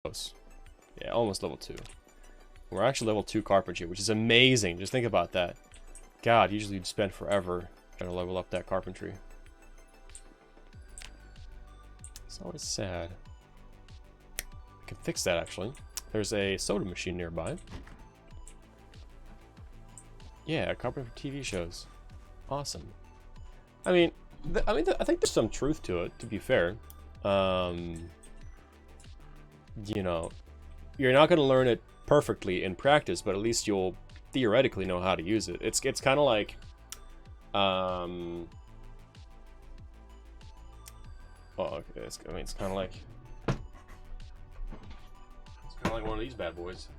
Close. Yeah, almost level 2. We're actually level 2 carpentry, which is amazing. Just think about that. God, usually you'd spend forever trying to level up that carpentry. It's always sad. I can fix that, actually. There's a soda machine nearby. Yeah, carpentry for TV shows. Awesome. I mean, I think there's some truth to it, to be fair. You know, you're not going to learn it perfectly in practice, but at least you'll theoretically know how to use it. It's kind of like, well, okay, it's kind of like one of these bad boys.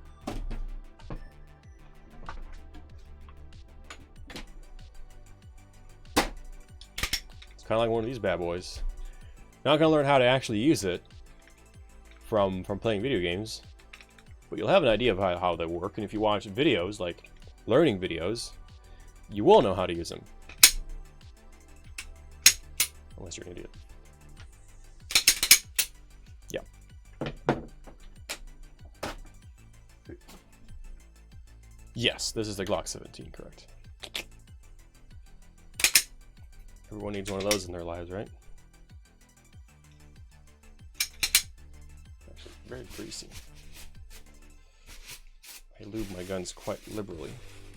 It's kind of like one of these bad boys. Not gonna learn how to actually use it from playing video games, but you'll have an idea of how they work, and if you watch videos, like learning videos, you will know how to use them. Unless you're an idiot. Yeah. Yes, this is the Glock 17, correct. Everyone needs one of those in their lives, right? Actually, very greasy. I lube my guns quite liberally.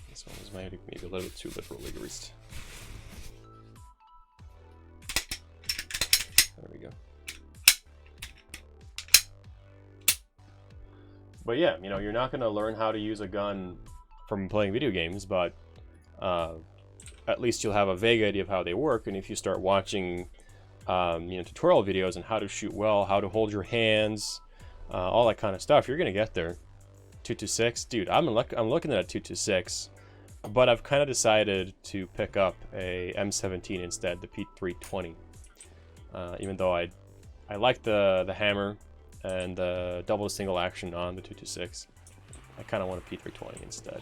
This one is maybe a little bit too liberally greased. There we go. But yeah, you know, you're not going to learn how to use a gun from playing video games, but at least you'll have a vague idea of how they work. And if you start watching, you know, tutorial videos on how to shoot well, how to hold your hands, all that kind of stuff, you're going to get there. 226, dude. I'm looking at a 226, but I've kind of decided to pick up a M17 instead, the P320. Even though I like the hammer and the double single action on the 226, I kind of want a P320 instead.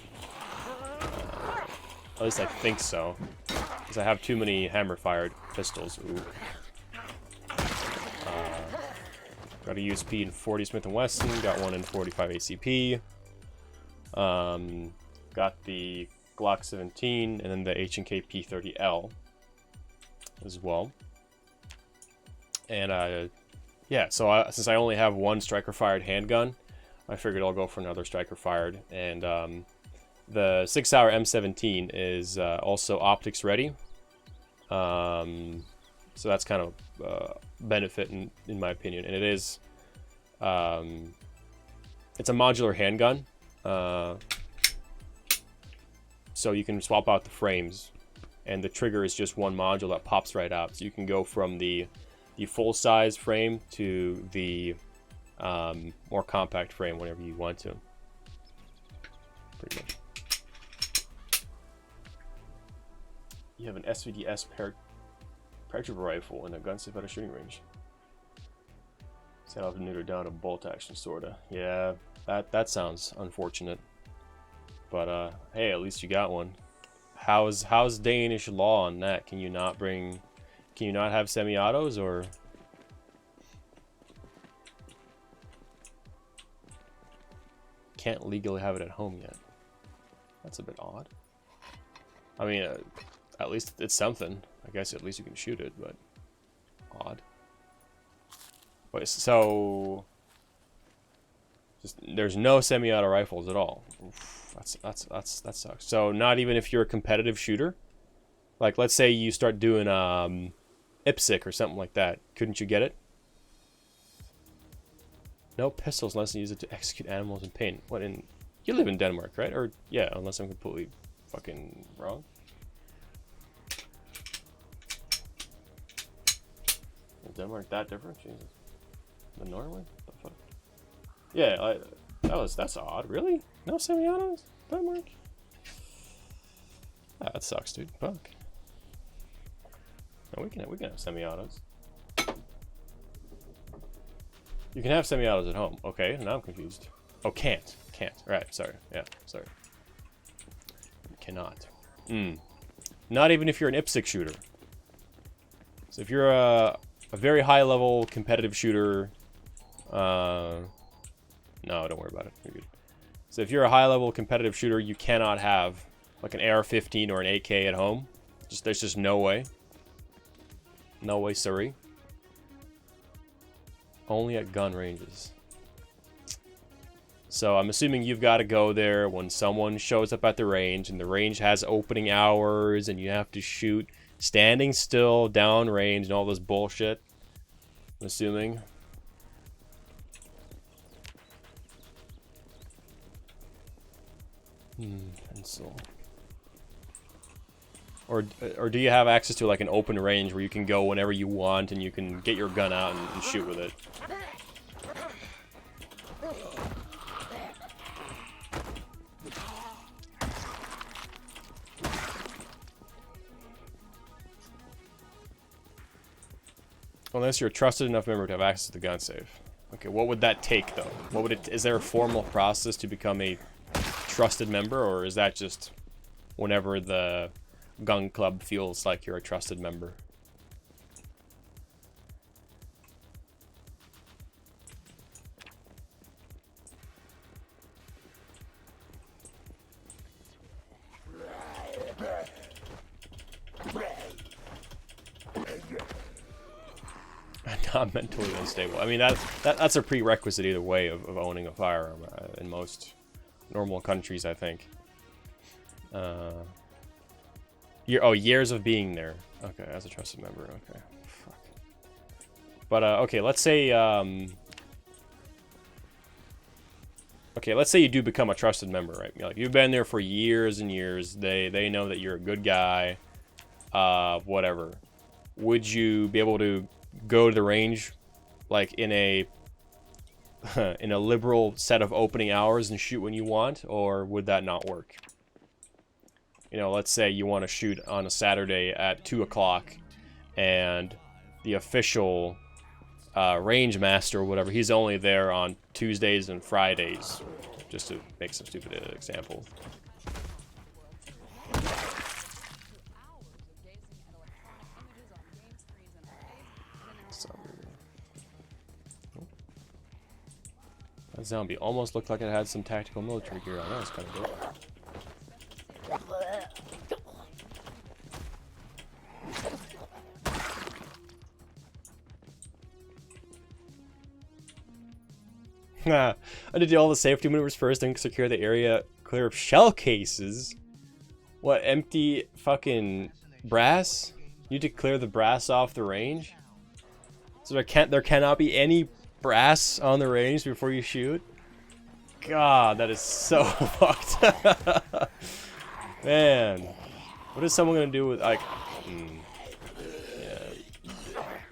At least I think so, because I have too many hammer-fired pistols. Ooh. Got a USP in 40 Smith & Wesson, got one in 45 ACP. Got the Glock 17 and then the H&K P30L as well. And yeah, so since I only have one striker-fired handgun, I figured I'll go for another striker-fired. And the 6-hour M17 is also optics ready. So that's kind of benefit in my opinion. And it is, it's a modular handgun. So you can swap out the frames, and the trigger is just one module that pops right out. So you can go from the full-size frame to the more compact frame whenever you want to. Pretty much. You have an SVDS paratrooper rifle and a gun safe at a shooting range. Set off neuter down to bolt action, sorta. Yeah, that sounds unfortunate. But hey, at least you got one. How's Danish law on that? Can you not have semi-autos, or can't legally have it at home yet? That's a bit odd. I mean, at least it's something. I guess at least you can shoot it, but odd. Wait, so there's no semi-auto rifles at all. Oof, that sucks. So not even if you're a competitive shooter, like let's say you start doing IPSC or something like that, couldn't you get it? No pistols unless you use it to execute animals in pain. What in? You live in Denmark, right? Or yeah, unless I'm completely fucking wrong. Is Denmark that different? Jesus. The Norway? What the fuck? Yeah, that's odd. Really? No semi-autos? Denmark? Ah, that sucks, dude. Fuck. No, we can have semi-autos. You can have semi-autos at home. Okay, now I'm confused. Oh, can't. Right, sorry. Yeah, sorry. You cannot. Not even if you're an IPSC shooter. So if you're a very high-level competitive shooter, No, don't worry about it. You're good. So if you're a high-level competitive shooter, you cannot have like an AR-15 or an AK at home. There's just no way. No way, sorry. Only at gun ranges. So I'm assuming you've got to go there when someone shows up at the range, and the range has opening hours, and you have to shoot standing still, down range, and all this bullshit. I'm assuming. Pencil. Or do you have access to like an open range where you can go whenever you want and you can get your gun out and shoot with it? Unless you're a trusted enough member to have access to the gun safe. Okay, what would that take though? What would it? Is there a formal process to become a trusted member, or is that just whenever the gun club feels like you're a trusted member? Not mentally unstable. I mean, that's a prerequisite either way of owning a firearm in most normal countries, I think. Years of being there. Okay, as a trusted member. Okay, fuck. But okay, let's say okay, let's say you do become a trusted member, right? Like you've been there for years and years. They know that you're a good guy. Whatever. Would you be able to go to the range like in a in a liberal set of opening hours and shoot when you want, or would that not work? You know, let's say you want to shoot on a Saturday at 2 o'clock, and the official range master or whatever, he's only there on Tuesdays and Fridays, just to make some stupid example. That zombie almost looked like it had some tactical military gear on. That was kind of dope. I had to do all the safety maneuvers first and secure the area clear of shell cases. What, empty fucking brass? You need to clear the brass off the range? So there cannot be any brass on the range before you shoot? God, that is so fucked. Man, what is someone gonna do with like? Yeah,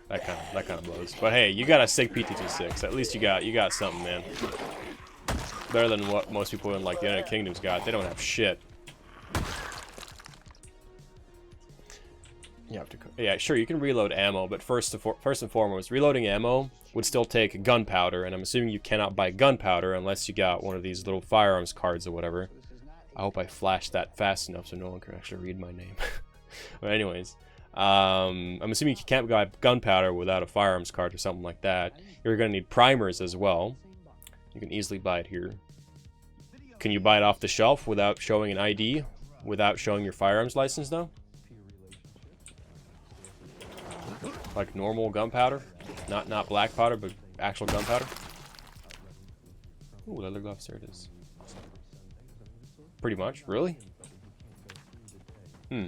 that kind of blows. But hey, you got a SIG PT-26. At least you got something, man. Better than what most people in like the United Kingdom's got. They don't have shit. You have to. Yeah, sure, you can reload ammo, but first and foremost, reloading ammo would still take gunpowder, and I'm assuming you cannot buy gunpowder unless you got one of these little firearms cards or whatever. I hope I flashed that fast enough so no one can actually read my name. But anyways, I'm assuming you can't buy gunpowder without a firearms card or something like that. You're going to need primers as well. You can easily buy it here. Can you buy it off the shelf without showing an ID, without showing your firearms license though? Like normal gunpowder, not black powder, but actual gunpowder. Ooh, leather gloves. There it is. Pretty much, really. Yeah,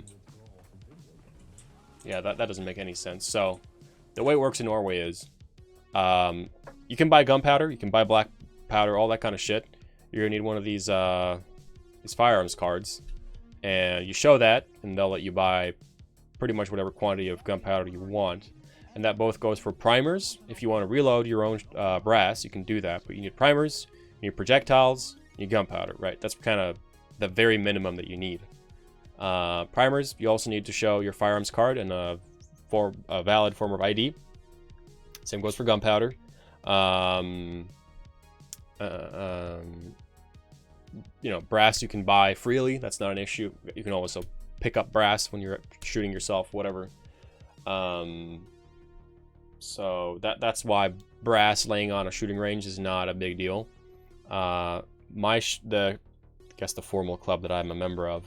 that doesn't make any sense. So, the way it works in Norway is, you can buy gunpowder, you can buy black powder, all that kind of shit. You're gonna need one of these firearms cards, and you show that, and they'll let you buy pretty much whatever quantity of gunpowder you want. And that both goes for primers. If you want to reload your own brass, you can do that, but you need primers, you need projectiles, you need gunpowder, right? That's kind of the very minimum that you need. Primers, you also need to show your firearms card and a valid form of ID. Same goes for gunpowder. You know, brass you can buy freely. That's not an issue. You can also pick up brass when you're shooting yourself, whatever. So that's why brass laying on a shooting range is not a big deal. I guess the formal club that I'm a member of,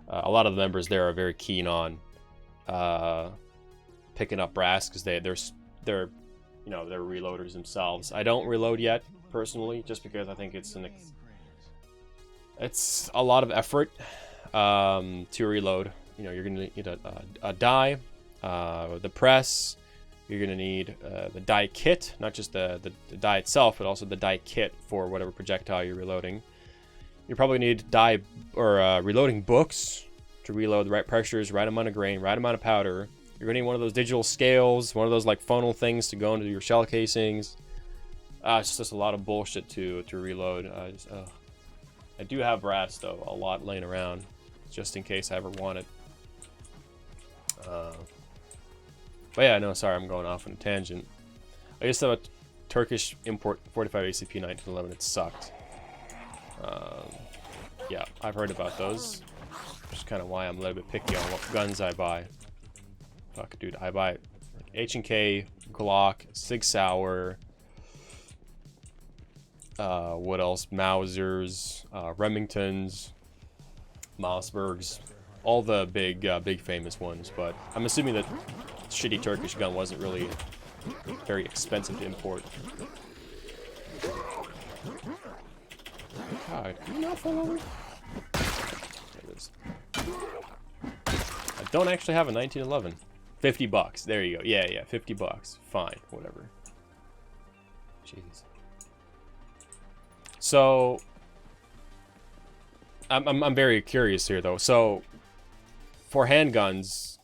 a lot of the members there are very keen on picking up brass because they're reloaders themselves. I don't reload yet personally, just because I think it's a lot of effort to reload. You know, you're gonna need a die, the press. You're gonna need the die kit, not just the die itself, but also the die kit for whatever projectile you're reloading. You probably need die or reloading books to reload the right pressures, right amount of grain, right amount of powder. You're gonna need one of those digital scales, one of those like funnel things to go into your shell casings. It's just a lot of bullshit to reload. I do have brass though, a lot laying around, just in case I ever want it. But yeah, no, sorry, I'm going off on a tangent. I used to have a Turkish import 45 ACP 1911. It sucked. Yeah, I've heard about those. Which is kind of why I'm a little bit picky on what guns I buy. Fuck, dude, I buy like H&K, Glock, Sig Sauer. What else? Mausers, Remingtons, Mossbergs. All the big famous ones, but I'm assuming that shitty Turkish gun wasn't really very expensive to import. God, can you not fall over? There it is. I don't actually have a 1911. 50 bucks. There you go. Yeah, 50 bucks. Fine, whatever. Jeez. So, I'm very curious here though. So, for handguns,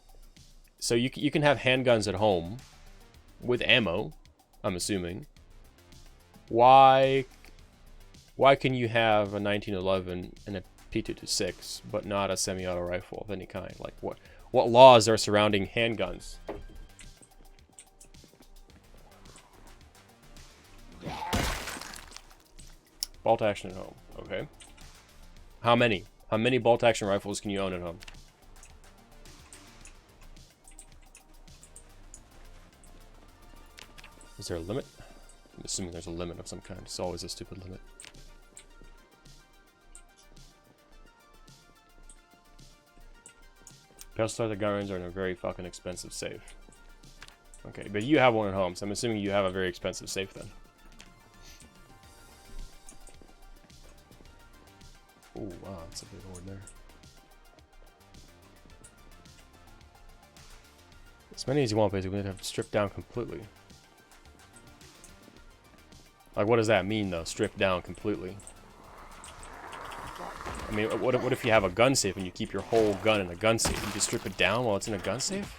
so you can have handguns at home with ammo, I'm assuming. Why can you have a 1911 and a P226 but not a semi-auto rifle of any kind? Like what laws are surrounding handguns? Bolt action at home. Okay. How many? How many bolt action rifles can you own at home? Is there a limit? I'm assuming there's a limit of some kind. It's always a stupid limit. Pistol gun range are in a very fucking expensive safe. Okay, but you have one at home, so I'm assuming you have a very expensive safe then. Oh wow, that's a big horde there. As many as you want, basically, to have stripped down completely. Like, what does that mean, though? Stripped down completely. I mean, what if you have a gun safe and you keep your whole gun in a gun safe? You just strip it down while it's in a gun safe?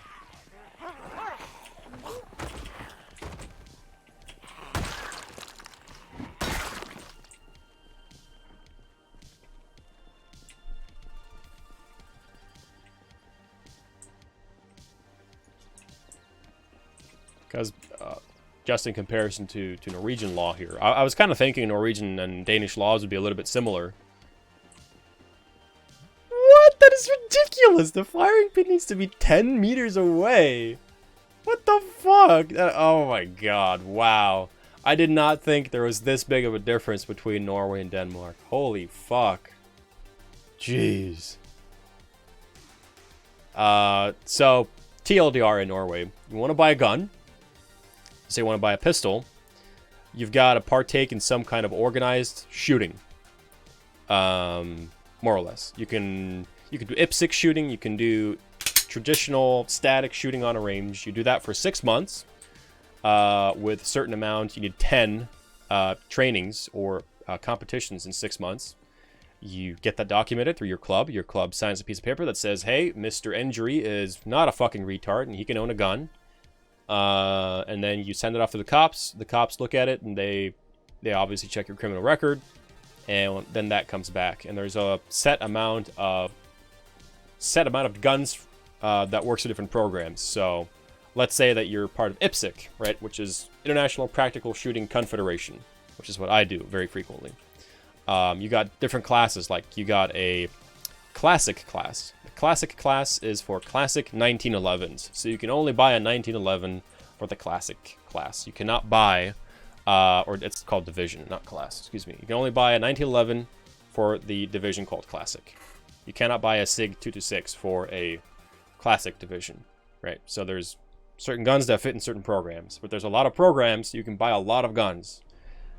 Because, just in comparison to Norwegian law here, I was kind of thinking Norwegian and Danish laws would be a little bit similar. What? That is ridiculous! The firing pin needs to be 10 meters away! What the fuck? Oh my god, wow. I did not think there was this big of a difference between Norway and Denmark. Holy fuck. Jeez. So, TLDR in Norway. You want to buy a gun? Say you want to buy a pistol, you've got to partake in some kind of organized shooting. More or less. You can do IPSC shooting, you can do traditional static shooting on a range. You do that for 6 months with a certain amount. You need 10 trainings or competitions in 6 months. You get that documented through your club. Your club signs a piece of paper that says, hey, Mr. Injury is not a fucking retard and he can own a gun. And then you send it off to the cops. The cops look at it and they obviously check your criminal record, and then that comes back. And there's a set amount of guns that works with different programs. So let's say that you're part of IPSC, right, which is International Practical Shooting Confederation, which is what I do very frequently. You got different classes, like you got a classic class. The classic class is for classic 1911s. So you can only buy a 1911 for the classic class. You cannot buy or it's called Division, not Class. Excuse me. You can only buy a 1911 for the Division called Classic. You cannot buy a SIG 226 for a Classic Division, right? So there's certain guns that fit in certain programs, but there's a lot of programs you can buy a lot of guns.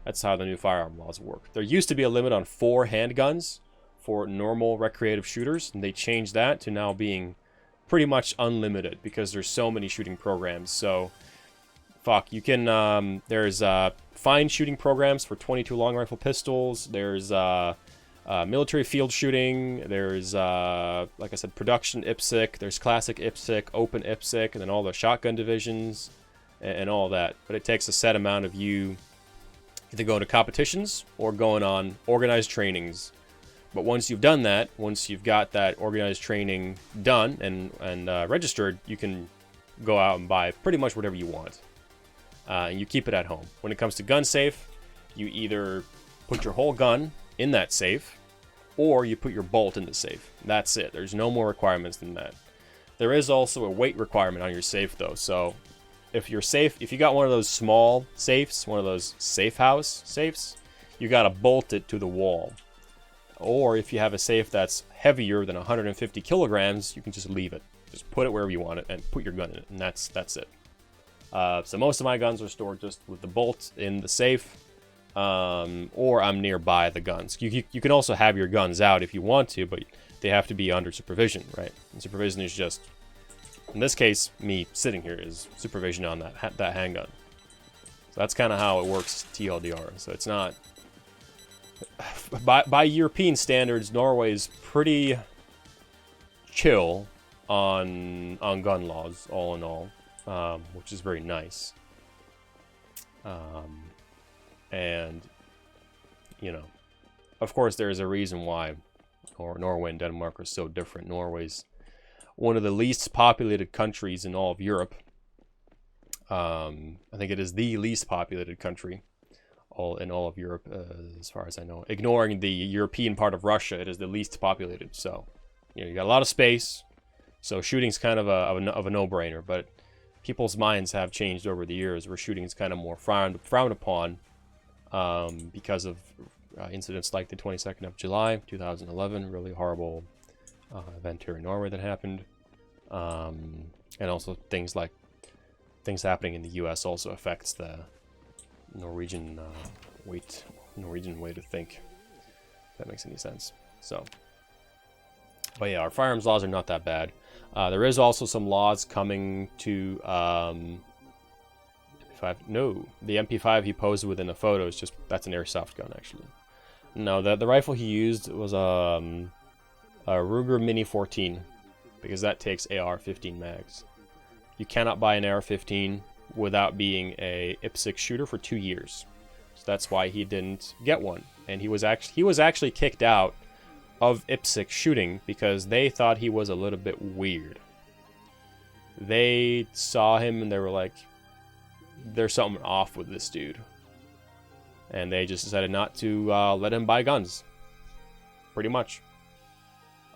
That's how the new firearm laws work. There used to be a limit on 4 handguns for normal recreative shooters, and they changed that to now being pretty much unlimited because there's so many shooting programs. So fuck, you can there's fine shooting programs for 22 long rifle pistols. There's military field shooting. There's like I said, production IPSC. There's classic IPSC, open IPSC, and then all the shotgun divisions and all that. But it takes a set amount of you either going to competitions or going on organized trainings. But once you've done that, once you've got that organized training done and registered, you can go out and buy pretty much whatever you want. And you keep it at home. When it comes to gun safe, you either put your whole gun in that safe, or you put your bolt in the safe. That's it. There's no more requirements than that. There is also a weight requirement on your safe, though. So if you're safe, if you got one of those small safes, one of those safe house safes, you got to bolt it to the wall. Or if you have a safe that's heavier than 150 kilograms, you can just leave it. Just put it wherever you want it and put your gun in it, and that's it. So most of my guns are stored just with the bolt in the safe, or I'm nearby the guns. You can also have your guns out if you want to, but they have to be under supervision, right? And supervision is just, in this case, me sitting here is supervision on that handgun. So that's kind of how it works TLDR. So it's not, by European standards, Norway's pretty chill on gun laws, all in all. Which is very nice. And, you know, of course there is a reason why Norway and Denmark are so different. Norway's one of the least populated countries in all of Europe. I think it is the least populated country in all of Europe, as far as I know. Ignoring the European part of Russia, it is the least populated. So, you know, you got a lot of space. So shooting's kind of a no-brainer, but people's minds have changed over the years where shooting is kind of more frowned upon because of incidents like the 22nd of July, 2011, really horrible event here in Norway that happened. And also things happening in the US also affects the Norwegian way to think, if that makes any sense. So, but yeah, our firearms laws are not that bad. There is also some laws coming to MP5. No, the MP5 he posed within the photo is just, that's an airsoft gun, actually. No, the rifle he used was a Ruger Mini 14, because that takes AR-15 mags. You cannot buy an AR-15 without being a IPSC shooter for 2 years. So that's why he didn't get one, and he was actually kicked out of IPSC shooting because they thought he was a little bit weird. They saw him and they were like, there's something off with this dude. And they just decided not to let him buy guns. Pretty much.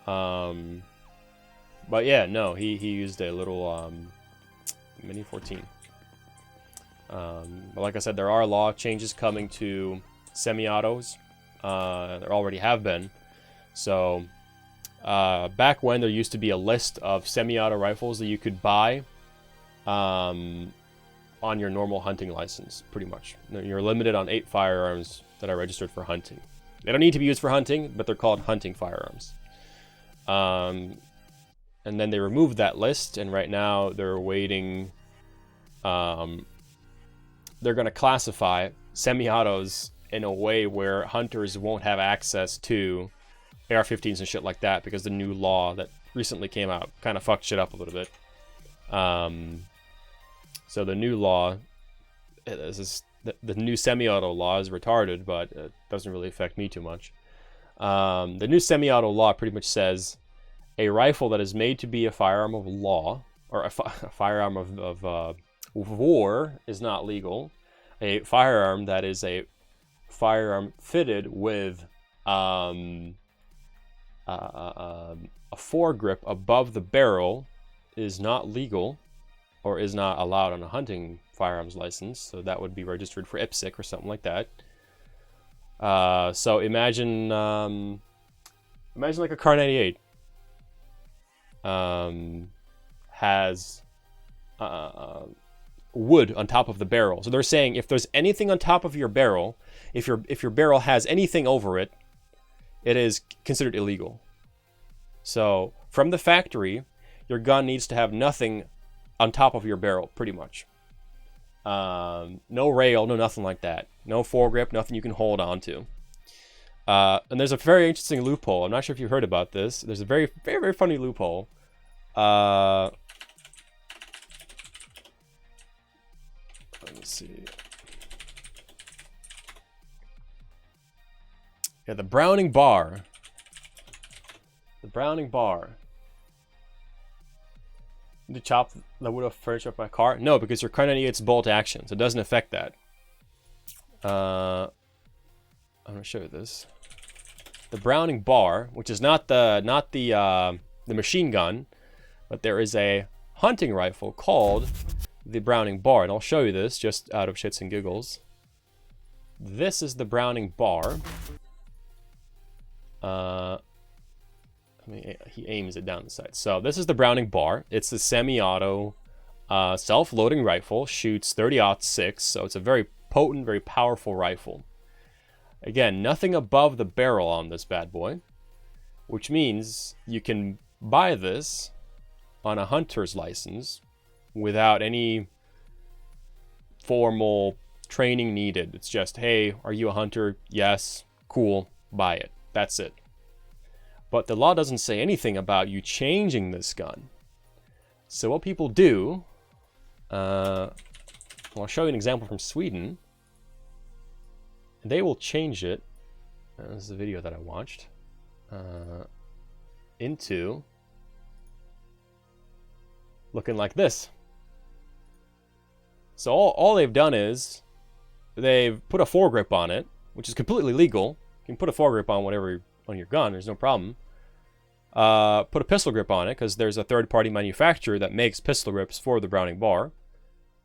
But yeah, no, he used a little Mini 14. But like I said, there are law changes coming to semi-autos. There already have been. So, back when there used to be a list of semi-auto rifles that you could buy on your normal hunting license, pretty much. You're limited on 8 firearms that are registered for hunting. They don't need to be used for hunting, but they're called hunting firearms. And then they removed that list, and right now they're waiting. They're going to classify semi-autos in a way where hunters won't have access to AR-15s and shit like that, because the new law that recently came out kind of fucked shit up a little bit. So the new law, the new semi-auto law is retarded, but it doesn't really affect me too much. The new semi-auto law pretty much says a rifle that is made to be a firearm of law, or a firearm of war, is not legal. A firearm that is a firearm fitted with a foregrip above the barrel is not legal. or is not allowed on a hunting firearms license. So that would be registered for IPSC or something like that. So imagine like a Kar 98 has wood on top of the barrel. So they're saying if there's anything on top of your barrel, if your barrel has anything over it, it is considered illegal. So from the factory, your gun needs to have nothing on top of your barrel, pretty much. No rail, no nothing like that. No foregrip, nothing you can hold on to. And there's a very interesting loophole. I'm not sure if you heard about this. There's a very, very, very funny loophole. Let me see. Yeah, the Browning bar. The Browning bar. To chop the wood off furniture of my car? No, because your Kar 98's bolt action, so it doesn't affect that. I'm gonna show you this. The Browning bar, which is not the machine gun, but there is a hunting rifle called the Browning bar, and I'll show you this just out of shits and giggles. This is the Browning bar. He aims it down the side. So this is the Browning bar. It's a semi-auto, self-loading rifle. Shoots 30-06, so it's a very potent, very powerful rifle. Again, nothing above the barrel on this bad boy, which means you can buy this on a hunter's license without any formal training needed. It's just, hey, are you a hunter? Yes. Cool. Buy it. That's it. But the law doesn't say anything about you changing this gun. So what people do, I'll show you an example from Sweden. They will change it, this is a video that I watched, into looking like this. So all they've done is they've put a foregrip on it, which is completely legal. You can put a foregrip on whatever on your gun, there's no problem. Put a pistol grip on it because there's a third-party manufacturer that makes pistol grips for the Browning bar,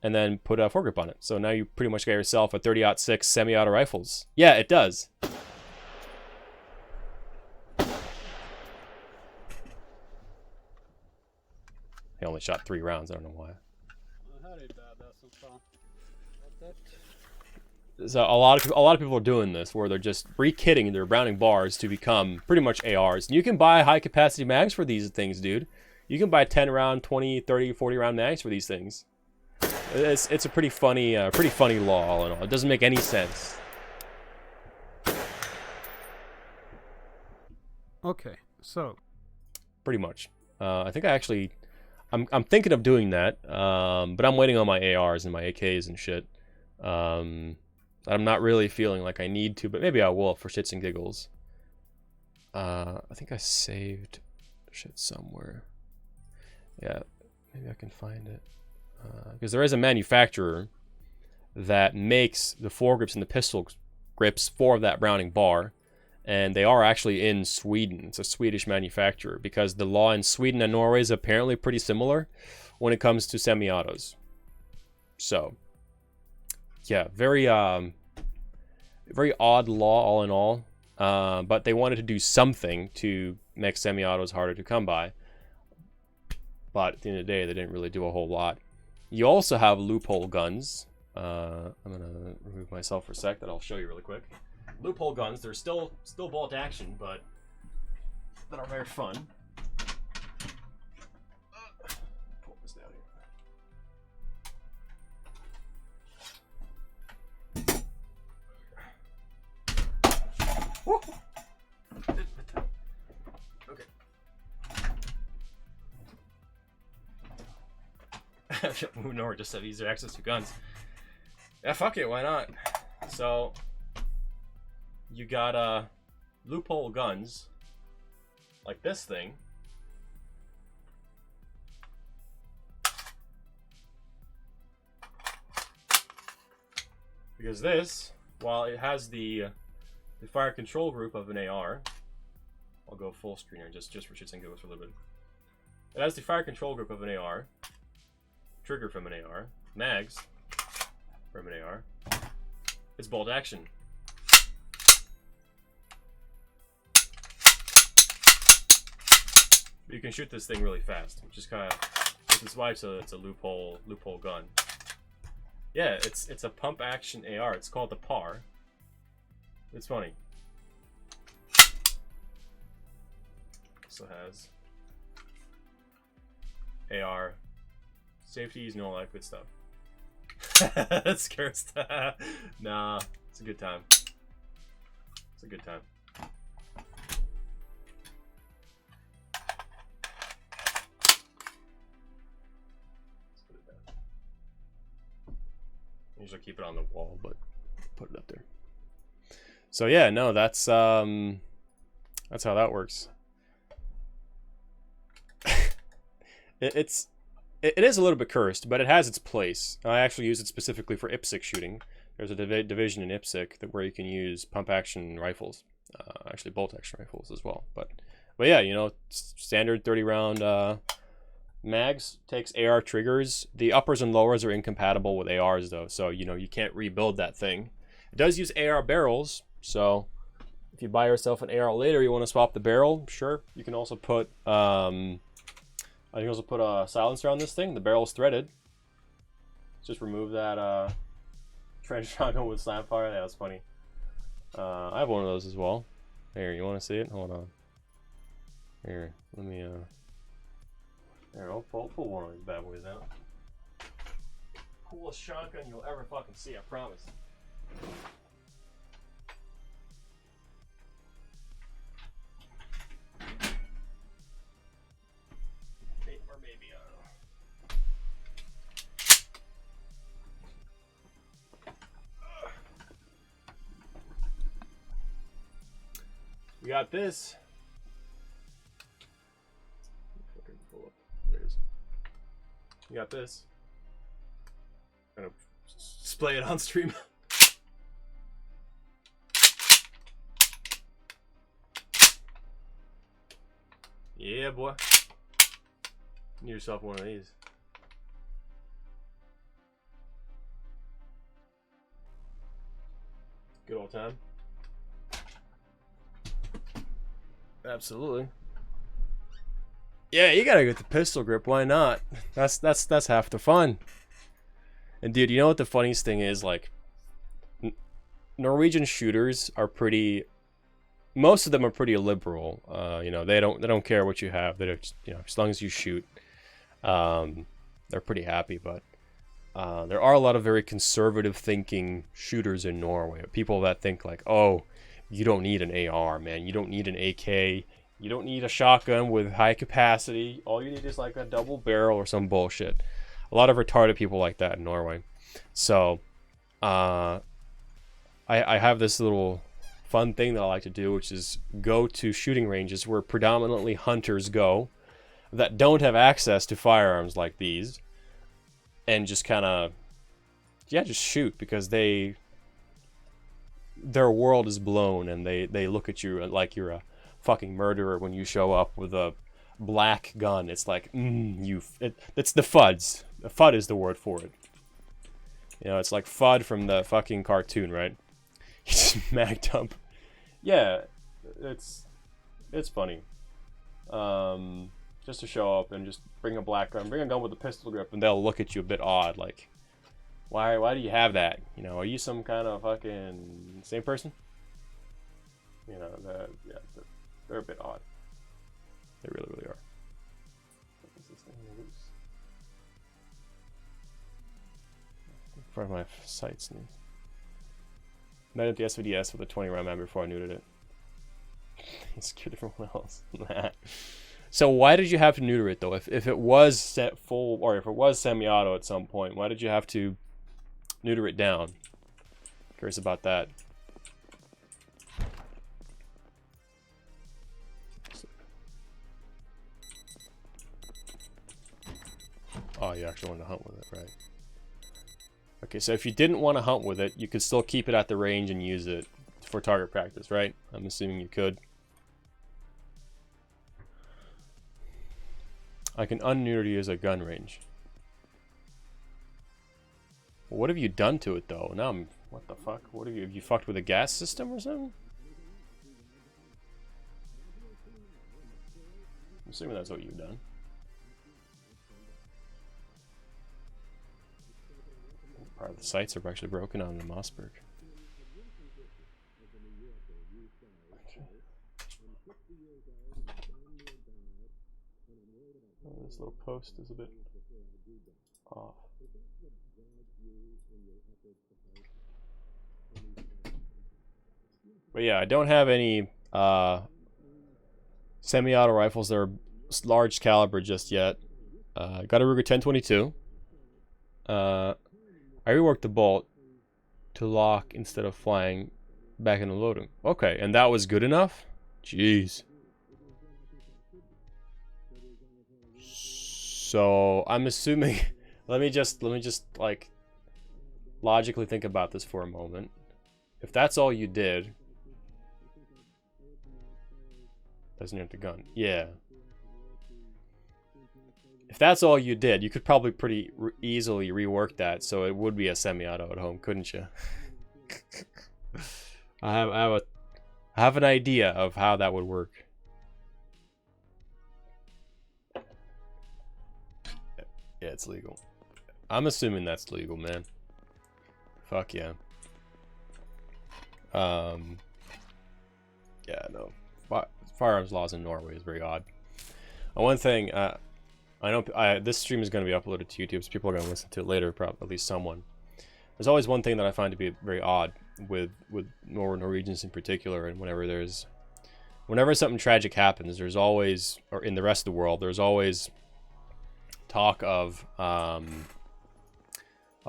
and then put a foregrip on it. So now you pretty much got yourself a 30-06 semi-auto rifles. Yeah, it does. He only shot 3 rounds. I don't know why. So a lot of people are doing this, where they're just re-kitting their Browning bars to become pretty much ARs. And you can buy high-capacity mags for these things, dude. You can buy 10-round, 20, 30, 40-round mags for these things. It's a pretty funny law, all in all. It doesn't make any sense. Okay, so pretty much. I think I'm thinking of doing that, but I'm waiting on my ARs and my AKs and shit. I'm not really feeling like I need to, but maybe I will for shits and giggles. I think I saved shit somewhere. Yeah, maybe I can find it. Because there is a manufacturer that makes the foregrips and the pistol grips for that Browning bar, and they are actually in Sweden. It's a Swedish manufacturer, because the law in Sweden and Norway is apparently pretty similar when it comes to semi-autos. So, yeah, very odd law all in all, but they wanted to do something to make semi-autos harder to come by. But at the end of the day, they didn't really do a whole lot. You also have loophole guns. I'm gonna remove myself for a sec. That I'll show you really quick. Loophole guns. They're still bolt action, but that are very fun. Pull this down here. Woo! Moving over just to have easier access to guns. Yeah, fuck it, why not? So, you got loophole guns, like this thing. Because this, while it has the fire control group of an AR, I'll go full screen here just for shits and giggles for a little bit. It has the fire control group of an AR. trigger from an AR, mags from an AR. It's bolt action. But you can shoot this thing really fast, which is kind of, this is why it's a loophole gun. Yeah, it's a pump action AR. It's called the PAR. It's funny. Also has AR, safeties, and all that good stuff. That scares. Nah, it's a good time. It's a good time. Let's put it down. I usually keep it on the wall, but put it up there. So yeah, no, that's how that works. It is a little bit cursed, but it has its place. I actually use it specifically for IPSC shooting. There's a division in IPSC where you can use pump action rifles, actually bolt action rifles as well. But yeah, you know, standard 30 round mags, takes AR triggers. The uppers and lowers are incompatible with ARs though, so you know you can't rebuild that thing. It does use AR barrels, so if you buy yourself an AR later, you want to swap the barrel, sure. You can also put I can also put a silencer on this thing. The barrel is threaded. Just remove that trench shotgun with slam fire. Yeah, that's funny. I have one of those as well. Here, you want to see it? Hold on. Here, let me. Here, I'll pull one of these bad boys out. Coolest shotgun you'll ever fucking see. I promise. We got this. You got this. I'm gonna display it on stream. Yeah, boy. Get yourself one of these. Good old time. Absolutely. Yeah, you gotta get the pistol grip. Why not? That's half the fun. And dude, you know what the funniest thing is? Like, Norwegian shooters are pretty. Most of them are pretty liberal. You know, they don't care what you have. They don't, you know, as long as you shoot, they're pretty happy. But there are a lot of very conservative thinking shooters in Norway. People that think like, oh, you don't need an AR, man. You don't need an AK. You don't need a shotgun with high capacity. All you need is like a double barrel or some bullshit. A lot of retarded people like that in Norway. So, I have this little fun thing that I like to do, which is go to shooting ranges where predominantly hunters go that don't have access to firearms like these, and just kind of, yeah, just shoot, because their world is blown, and they look at you like you're a fucking murderer when you show up with a black gun. It's like, it's the FUDs. The FUD is the word for it. You know, it's like FUD from the fucking cartoon, right? You just mag dump. Yeah, it's funny. Just to show up and just bring a black gun, bring a gun with a pistol grip, and they'll look at you a bit odd, like, why do you have that? You know, are you some kind of fucking insane person? You know, they're a bit odd. They really, really are. Is this thing loose? Part of my sights. Met at the SVDS with a 20 round mag before I neutered it. He secured it from everyone else. So why did you have to neuter it though? If it was set full, or if it was semi-auto at some point, why did you have to neuter it down? Curious about that. Oh, you actually want to hunt with it, right? Okay, so if you didn't want to hunt with it, you could still keep it at the range and use it for target practice, right? I'm assuming you could. I can unneuter to use a gun range. What have you done to it though? Now I'm, what the fuck? What have you fucked with a gas system or something? I'm assuming that's what you've done. Part of the sights are actually broken on the Mossberg. Oh, this little post is a bit off. But yeah, I don't have any semi-auto rifles that are large caliber just yet. Got a Ruger 1022. I reworked the bolt to lock instead of flying back into loading. Okay, and that was good enough? Jeez. So I'm assuming let me just like logically think about this for a moment. If that's all you did, doesn't have the gun. Yeah. If that's all you did, you could probably pretty easily rework that so it would be a semi-auto at home, couldn't you? I have an idea of how that would work. Yeah, it's legal. I'm assuming that's legal, man. Fuck yeah. Yeah, no. Firearms laws in Norway is very odd. One thing, I know this stream is going to be uploaded to YouTube, so people are going to listen to it later, probably at least someone. There's always one thing that I find to be very odd with Norwegians in particular, and whenever something tragic happens, there's always, or in the rest of the world, there's always talk of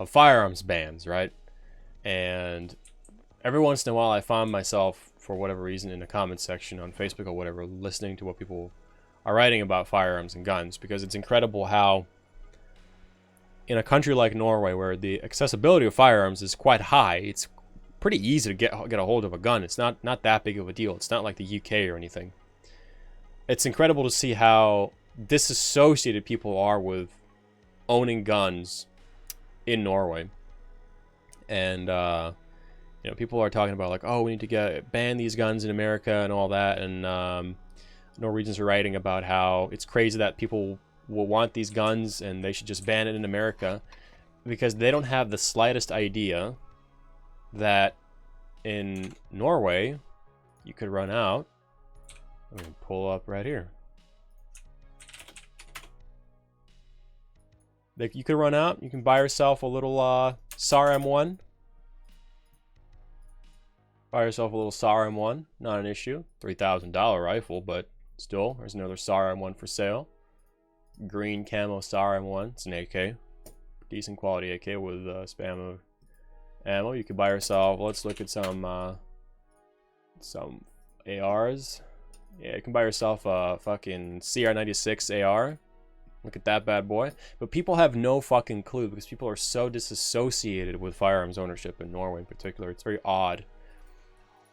firearms bans, right? And every once in a while I find myself, for whatever reason, in the comments section on Facebook or whatever, listening to what people are writing about firearms and guns, because it's incredible how in a country like Norway, where the accessibility of firearms is quite high, it's pretty easy to get a hold of a gun. It's not that big of a deal. It's not like the UK or anything. It's incredible to see how disassociated people are with owning guns in Norway. And you know, people are talking about like, oh, we need to ban these guns in America and all that, and Norwegians are writing about how it's crazy that people will want these guns and they should just ban it in America, because they don't have the slightest idea that in Norway you could run out. I'm gonna pull up right here. Like, you could run out, you can buy yourself a little SAR M1. Buy yourself a little SAR M1, not an issue. $3,000 rifle, but still, there's another SAR M1 for sale. Green camo SAR M1, it's an AK. Decent quality AK with spam of ammo. You could buy yourself, let's look at some ARs. Yeah, you can buy yourself a fucking CR96 AR. Look at that bad boy. But people have no fucking clue, because people are so disassociated with firearms ownership in Norway in particular. It's very odd.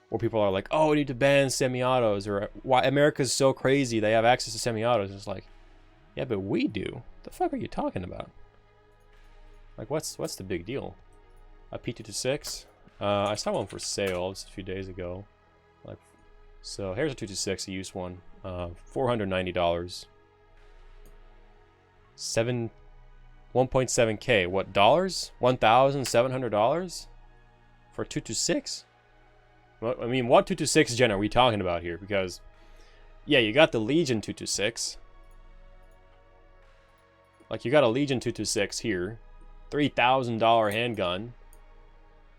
Where people are like, oh, we need to ban semi-autos, or why America's so crazy they have access to semi-autos. It's like, yeah, but we do. What the fuck are you talking about? Like, what's the big deal? A P226? I saw one for sale just a few days ago. Like, so here's a 226, a used one. $490. 1.7K. What, dollars? $1,700 for a 226? Well, I mean, what 226 gen are we talking about here? Because, yeah, you got the Legion 226. Like, you got a Legion 226 here. $3,000 handgun.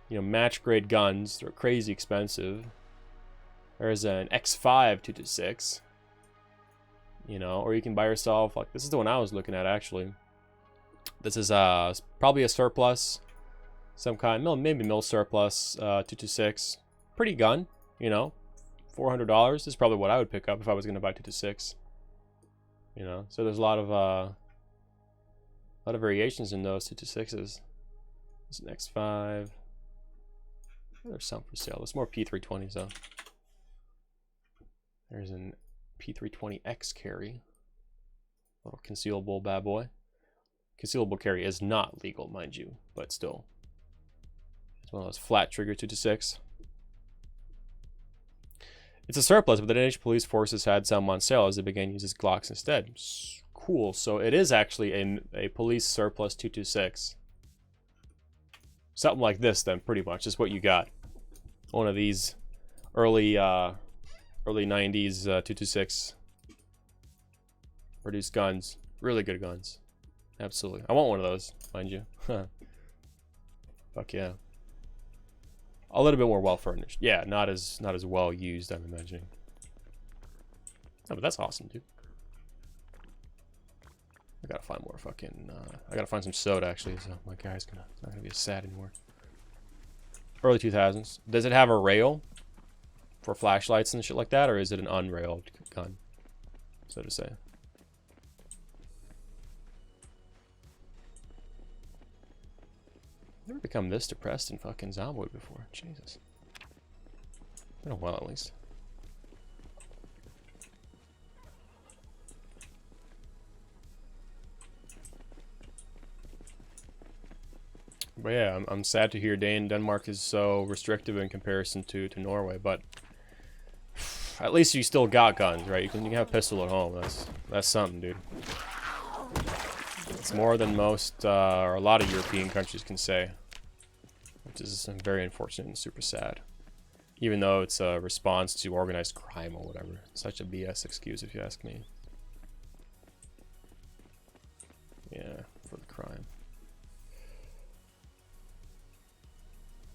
You know, match grade guns. They're crazy expensive. There's an X5 226. You know, or you can buy yourself, like, this is the one I was looking at, actually. This is probably a surplus. Some kind, maybe mil surplus 226. Pretty gun, you know. $400 is probably what I would pick up if I was going to buy 226. You know, so there's a lot of variations in those 226s. There's an X5. There's some for sale. There's more P320s though. There's an P320X carry. Little concealable bad boy. Concealable carry is not legal, mind you, but still, It's one of those flat trigger 226. It's a surplus, but the Danish police forces had some on sale as they began using Glocks instead. Cool. So it is actually a police surplus 226. Something like this, then, pretty much is what you got. One of these early 90s 226 produced guns. Really good guns. Absolutely. I want one of those, mind you. Fuck yeah. A little bit more well furnished. Yeah, not as well used, I'm imagining. Oh, but that's awesome, dude. I gotta find more fucking I gotta find some soda actually, so my guy's not gonna be as sad anymore. Early 2000s. Does it have a rail for flashlights and shit like that, or is it an unrailed gun, so to say? Never become this depressed in fucking Zomboid before. Jesus. Been a while at least. But yeah, I'm sad to hear Denmark is so restrictive in comparison to Norway, but at least you still got guns, right? You can have a pistol at home. That's something, dude. It's more than most or a lot of European countries can say, which is very unfortunate and super sad. Even though it's a response to organized crime or whatever. Such a BS excuse, if you ask me. Yeah, for the crime.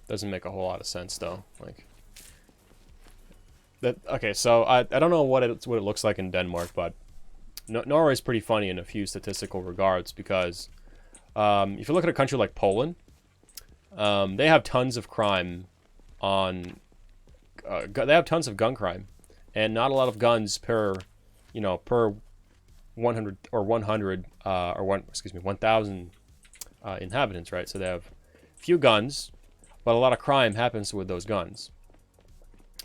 Doesn't make a whole lot of sense though. Like that. Okay, so I don't know what it looks like in Denmark, but Norway is pretty funny in a few statistical regards because if you look at a country like Poland, they have tons of crime on. They have tons of gun crime, and not a lot of guns per 100 or 1,000 inhabitants, right? So they have few guns, but a lot of crime happens with those guns.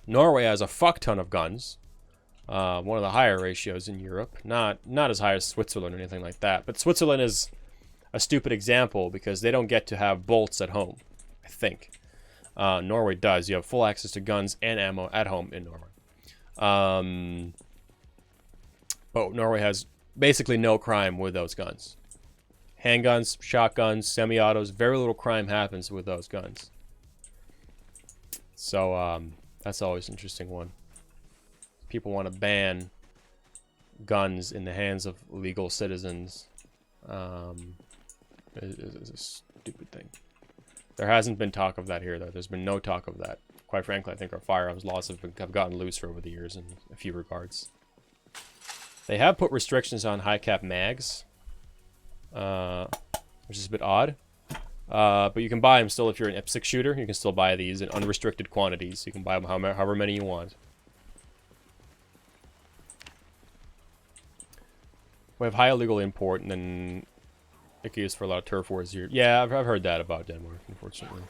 Norway has a fuck ton of guns, one of the higher ratios in Europe. Not as high as Switzerland or anything like that, but Switzerland is a stupid example because they don't get to have bolts at home, I think. Norway does. You have full access to guns and ammo at home in Norway. But Norway has basically no crime with those guns. Handguns, shotguns, semi-autos, very little crime happens with those guns. So that's always an interesting one. People want to ban guns in the hands of legal citizens. Is a stupid thing. There hasn't been talk of that here, though. There's been no talk of that. Quite frankly, I think our firearms laws have gotten looser over the years in a few regards. They have put restrictions on high-cap mags, which is a bit odd. But you can buy them still if you're an IPSC shooter. You can still buy these in unrestricted quantities. You can buy them however many you want. We have high illegal import, and then it can be used for a lot of turf wars here. Yeah, I've heard that about Denmark, unfortunately.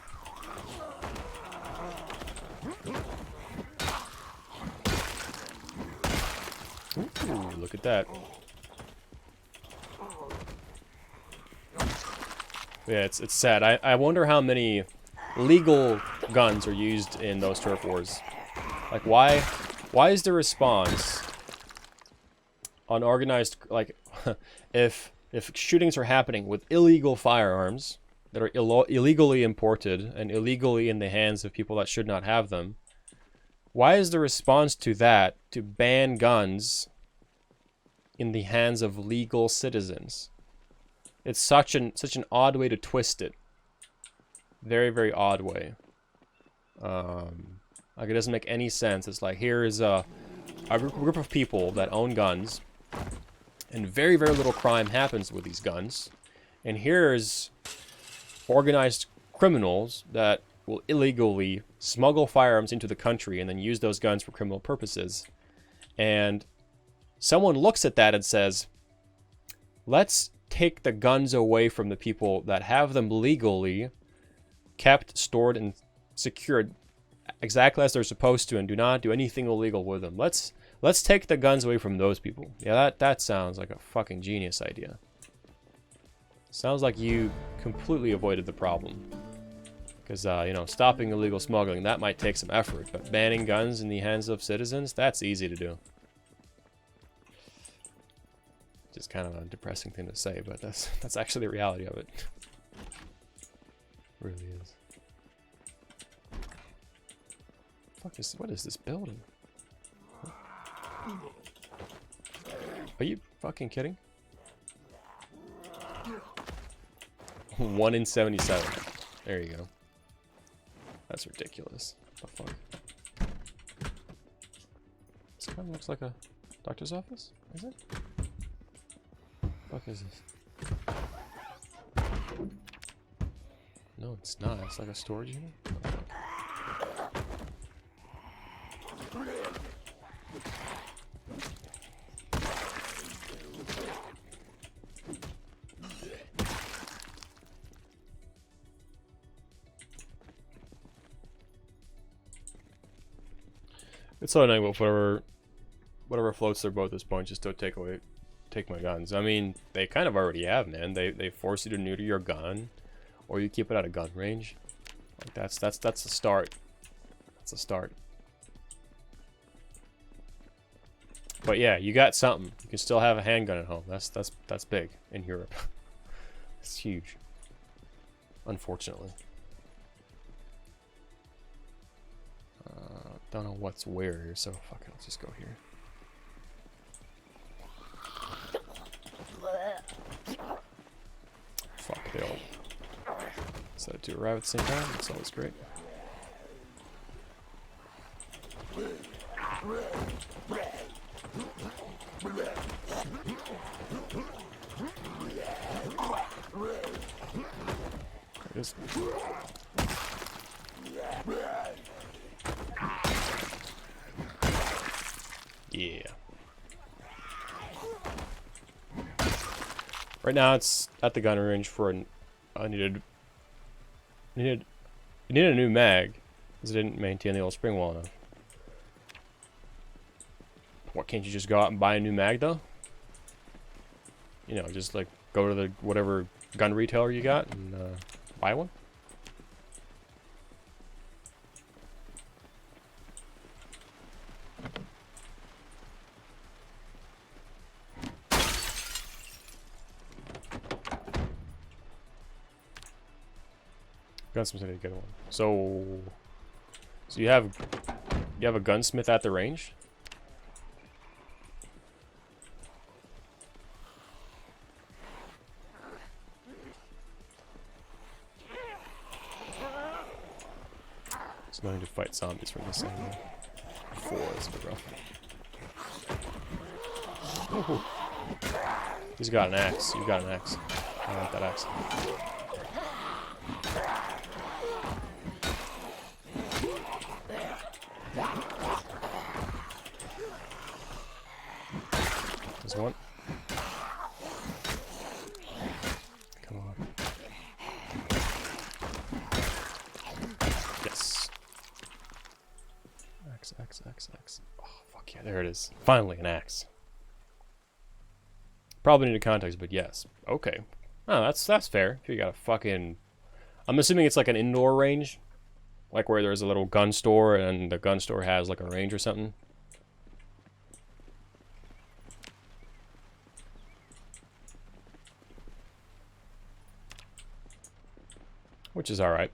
Ooh, look at that. Yeah, it's sad. I wonder how many legal guns are used in those turf wars. Like, why is the response on organized, like, if shootings are happening with illegal firearms that are illegally imported and illegally in the hands of people that should not have them, why is the response to that to ban guns in the hands of legal citizens? It's such an odd way to twist it. Very, very odd way. Like, it doesn't make any sense. It's like, here is a group of people that own guns, and very, very little crime happens with these guns. And here's organized criminals that will illegally smuggle firearms into the country and then use those guns for criminal purposes. And someone looks at that and says, let's take the guns away from the people that have them legally kept, stored, and secured exactly as they're supposed to, and do not do anything illegal with them. Let's take the guns away from those people. Yeah, that sounds like a fucking genius idea. Sounds like you completely avoided the problem. Because, you know, stopping illegal smuggling, that might take some effort. But banning guns in the hands of citizens, that's easy to do. Just kind of a depressing thing to say, but that's actually the reality of it. Really is. What is this building? Are you fucking kidding? 1 in 77. There you go. That's ridiculous. What the fuck? This kind of looks like a doctor's office, is it? What the fuck is this? No, it's not. It's like a storage unit. What the fuck? It's so annoying, but whatever floats their boat at this point, just don't take my guns. I mean, they kind of already have, man. They force you to neuter your gun, or you keep it at a gun range. Like that's the start. That's the start. But yeah, you got something. You can still have a handgun at home. That's big in Europe. It's huge. Unfortunately. Don't know what's where here, so fuck it, let's just go here. Fuck, they all decided to arrive at the same time. That's always great. There it is. Yeah. Right now it's at the gun range for I needed a new mag because I didn't maintain the old spring well enough. What, can't you just go out and buy a new mag though? You know, just like go to the whatever gun retailer you got and buy one? Gunsmith need to get one. So you have a gunsmith at the range? So no need to fight zombies from this angle. 4 is a bit rough. Ooh. He's got an axe. You've got an axe. I want that axe. There's one. Come on. Yes. Axe. Oh, fuck yeah, there it is. Finally, an axe. Probably need a context, but yes. Okay. Oh, that's fair. If you got a fucking... I'm assuming it's like an indoor range? Like where there's a little gun store and the gun store has like a range or something? Which is alright.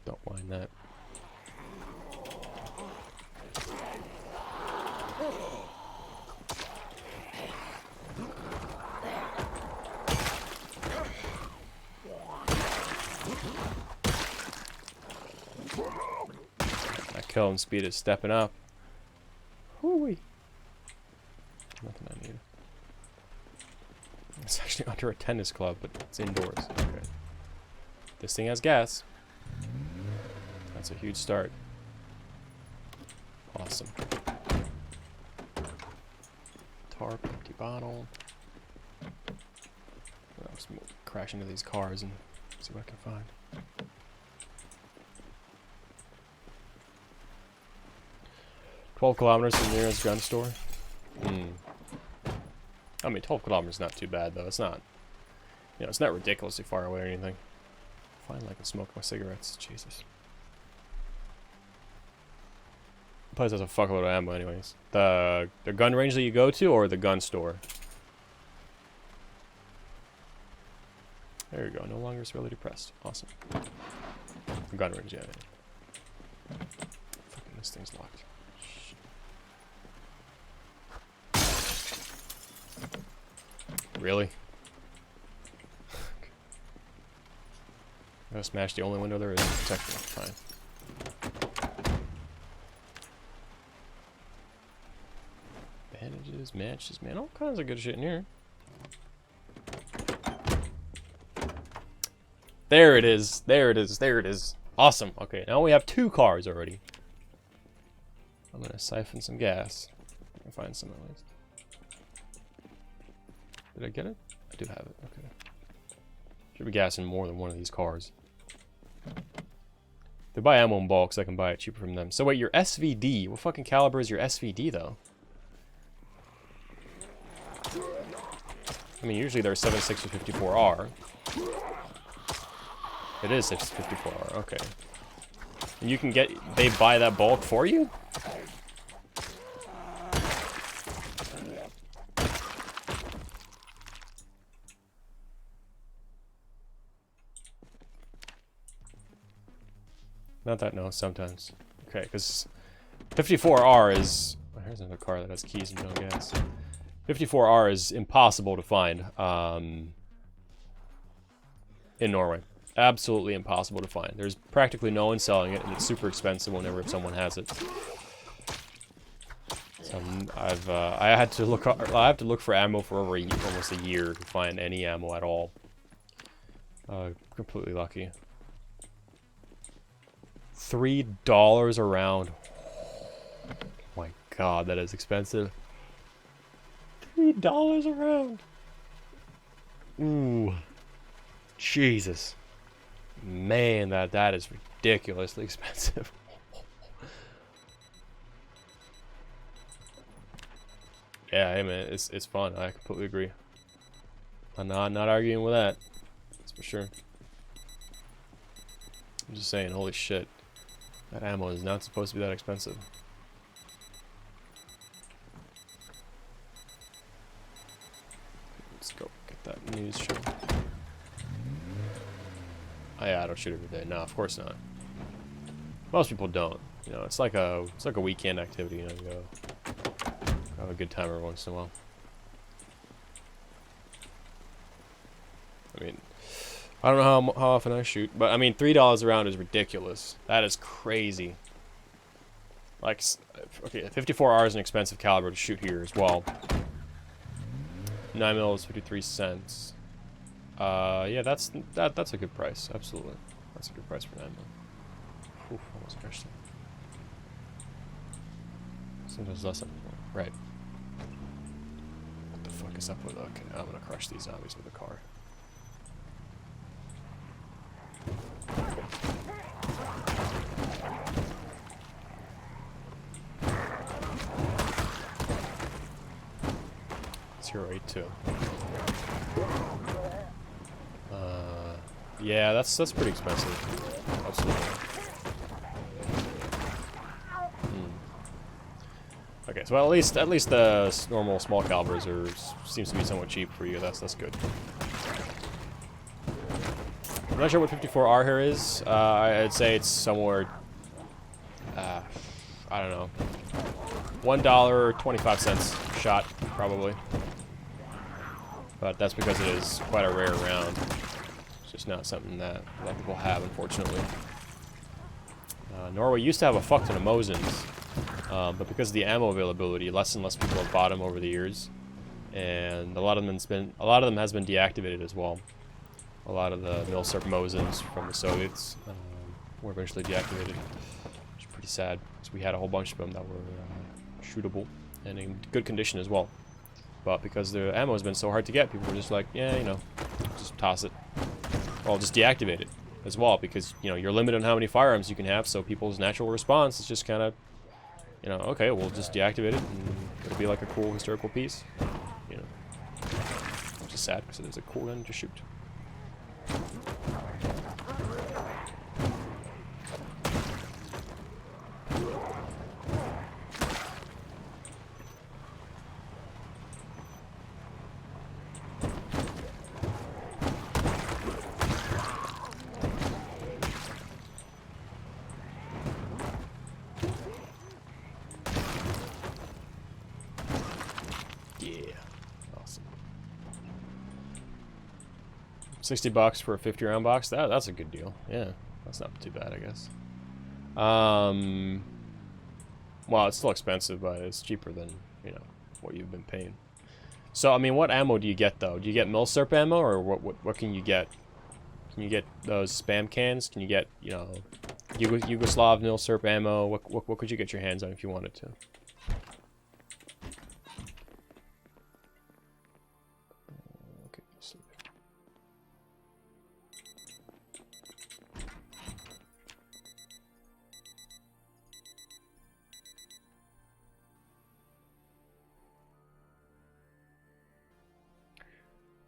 Don't mind that. That killing speed is stepping up. Hoo-wee. Nothing I need. It's actually under a tennis club, but it's indoors. Okay. This thing has gas. That's a huge start. Awesome. Tarp, empty bottle. I'll just crash into these cars and see what I can find. "12 kilometers from the nearest gun store." I mean, 12 kilometers is not too bad, though. It's not, you know, it's not ridiculously far away or anything. Finally, I can smoke my cigarettes. Jesus. The place has a fuckload of ammo, anyways. The gun range that you go to, or the gun store? There you go. No longer severely depressed. Awesome. The gun range, yeah. Fucking this thing's locked. Really? I'm gonna smash the only window there is. Technically, fine. Bandages, matches, man, all kinds of good shit in here. There it is. There it is. There it is. Awesome. Okay, now we have 2 cars already. I'm gonna siphon some gas. I can find some at least. Did I get it? I do have it. Okay. Should be gas in more than one of these cars. They buy ammo in bulk, so I can buy it cheaper from them. So wait, your SVD. What fucking caliber is your SVD though? I mean, usually they're 7.6 or 54R. It is 54R. Okay. And you can get. They buy that bulk for you? Not that, no, sometimes. Okay, because 54R is... Oh, here's another car that has keys and no gas. 54R is impossible to find in Norway. Absolutely impossible to find. There's practically no one selling it, and it's super expensive whenever someone has it. So I have to look for ammo for over almost a year to find any ammo at all. Completely lucky. $3 a round. Oh my god, that is expensive. $3 a round. Ooh. Jesus. Man, that is ridiculously expensive. Yeah, hey man, it's fun. I completely agree. I'm not arguing with that. That's for sure. I'm just saying, holy shit. That ammo is not supposed to be that expensive. Let's go get that news show. Oh yeah, I don't shoot every day. No, of course not. Most people don't. You know, it's like a weekend activity. You know, you go have a good time every once in a while. I mean, I don't know how often I shoot, but I mean, $3 a round is ridiculous. That is crazy. Like, okay, 54R is an expensive caliber to shoot here as well. 9mm is 53 cents. Yeah, that's a good price. Absolutely, that's a good price for 9mm. Oof, almost crushed it. Sometimes less than 4. Right. What the fuck is up with? Okay, I'm gonna crush these zombies with a car. .082. Yeah, that's pretty expensive. Absolutely. Okay, so at least the normal small calibers seems to be somewhat cheap for you. That's good. I'm not sure what 54R here is. I'd say it's somewhere. I don't know. $1.25 shot, probably. But that's because it is quite a rare round. It's just not something that a lot of people have, unfortunately. Norway used to have a fuck ton of Mosins, but because of the ammo availability, less and less people have bought them over the years, and a lot of them has been deactivated as well. A lot of the Milsurp Mosins from the Soviets were eventually deactivated, which is pretty sad, because we had a whole bunch of them that were shootable and in good condition as well. But because the ammo has been so hard to get, people were just like, yeah, you know, just toss it. Or just deactivate it as well, because, you know, you're limited on how many firearms you can have, so people's natural response is just kind of, you know, okay, we'll just deactivate it, and it'll be like a cool historical piece, you know. Which is sad, because it is a cool gun to shoot. $60 for a 50-round box. That's a good deal. Yeah, that's not too bad, I guess. Well, it's still expensive, but it's cheaper than, you know, what you've been paying. So, I mean, what ammo do you get, though? Do you get milsurp ammo, or what can you get? Can you get those spam cans? Can you get, you know, Yugoslav milsurp ammo? What could you get your hands on if you wanted to? Okay, sleep.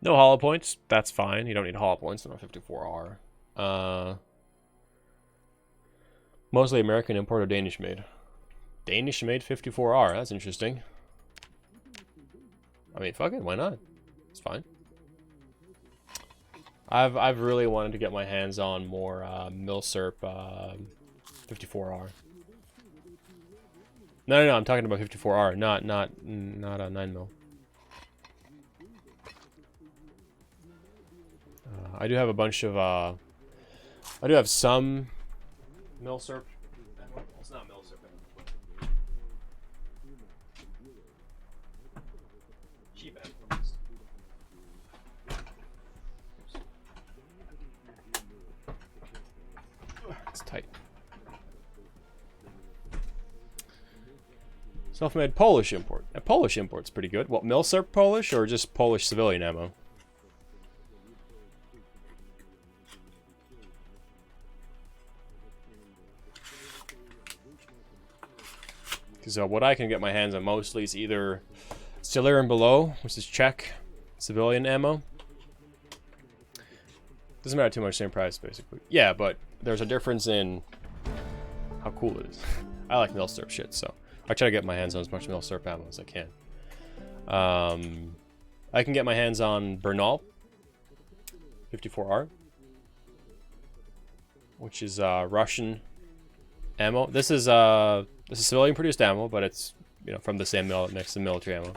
No hollow points. That's fine. You don't need hollow points on a 54R. Mostly American import or Danish made. Danish made 54R. That's interesting. I mean, fuck it. Why not? It's fine. I've really wanted to get my hands on more milsurp 54R. No. I'm talking about 54R, not a 9mm. I do have a bunch of, I do have some milsurp. It's not milsurp. Cheap ammo. It's tight. Self-made Polish import. A Polish import's pretty good. What, milsurp Polish or just Polish civilian ammo? So what I can get my hands on mostly is either Stiller and Below, which is Czech civilian ammo. Doesn't matter too much, same price basically. Yeah, but there's a difference in how cool it is. I like milsurp shit, so I try to get my hands on as much milsurp ammo as I can. I can get my hands on Bernal 54R, which is Russian ammo. This is civilian produced ammo, but it's, you know, from the same mill that makes the military ammo.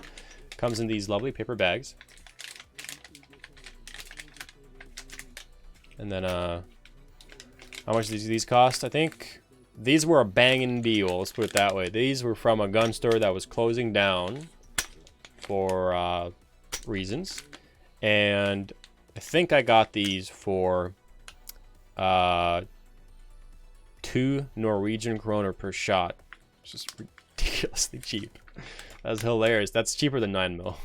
Comes in these lovely paper bags. And then how much do these cost? I think these were a banging deal, let's put it that way. These were from a gun store that was closing down for reasons. And I think I got these for 2 Norwegian kroner per shot. It's just ridiculously cheap. That's hilarious. That's cheaper than 9mm.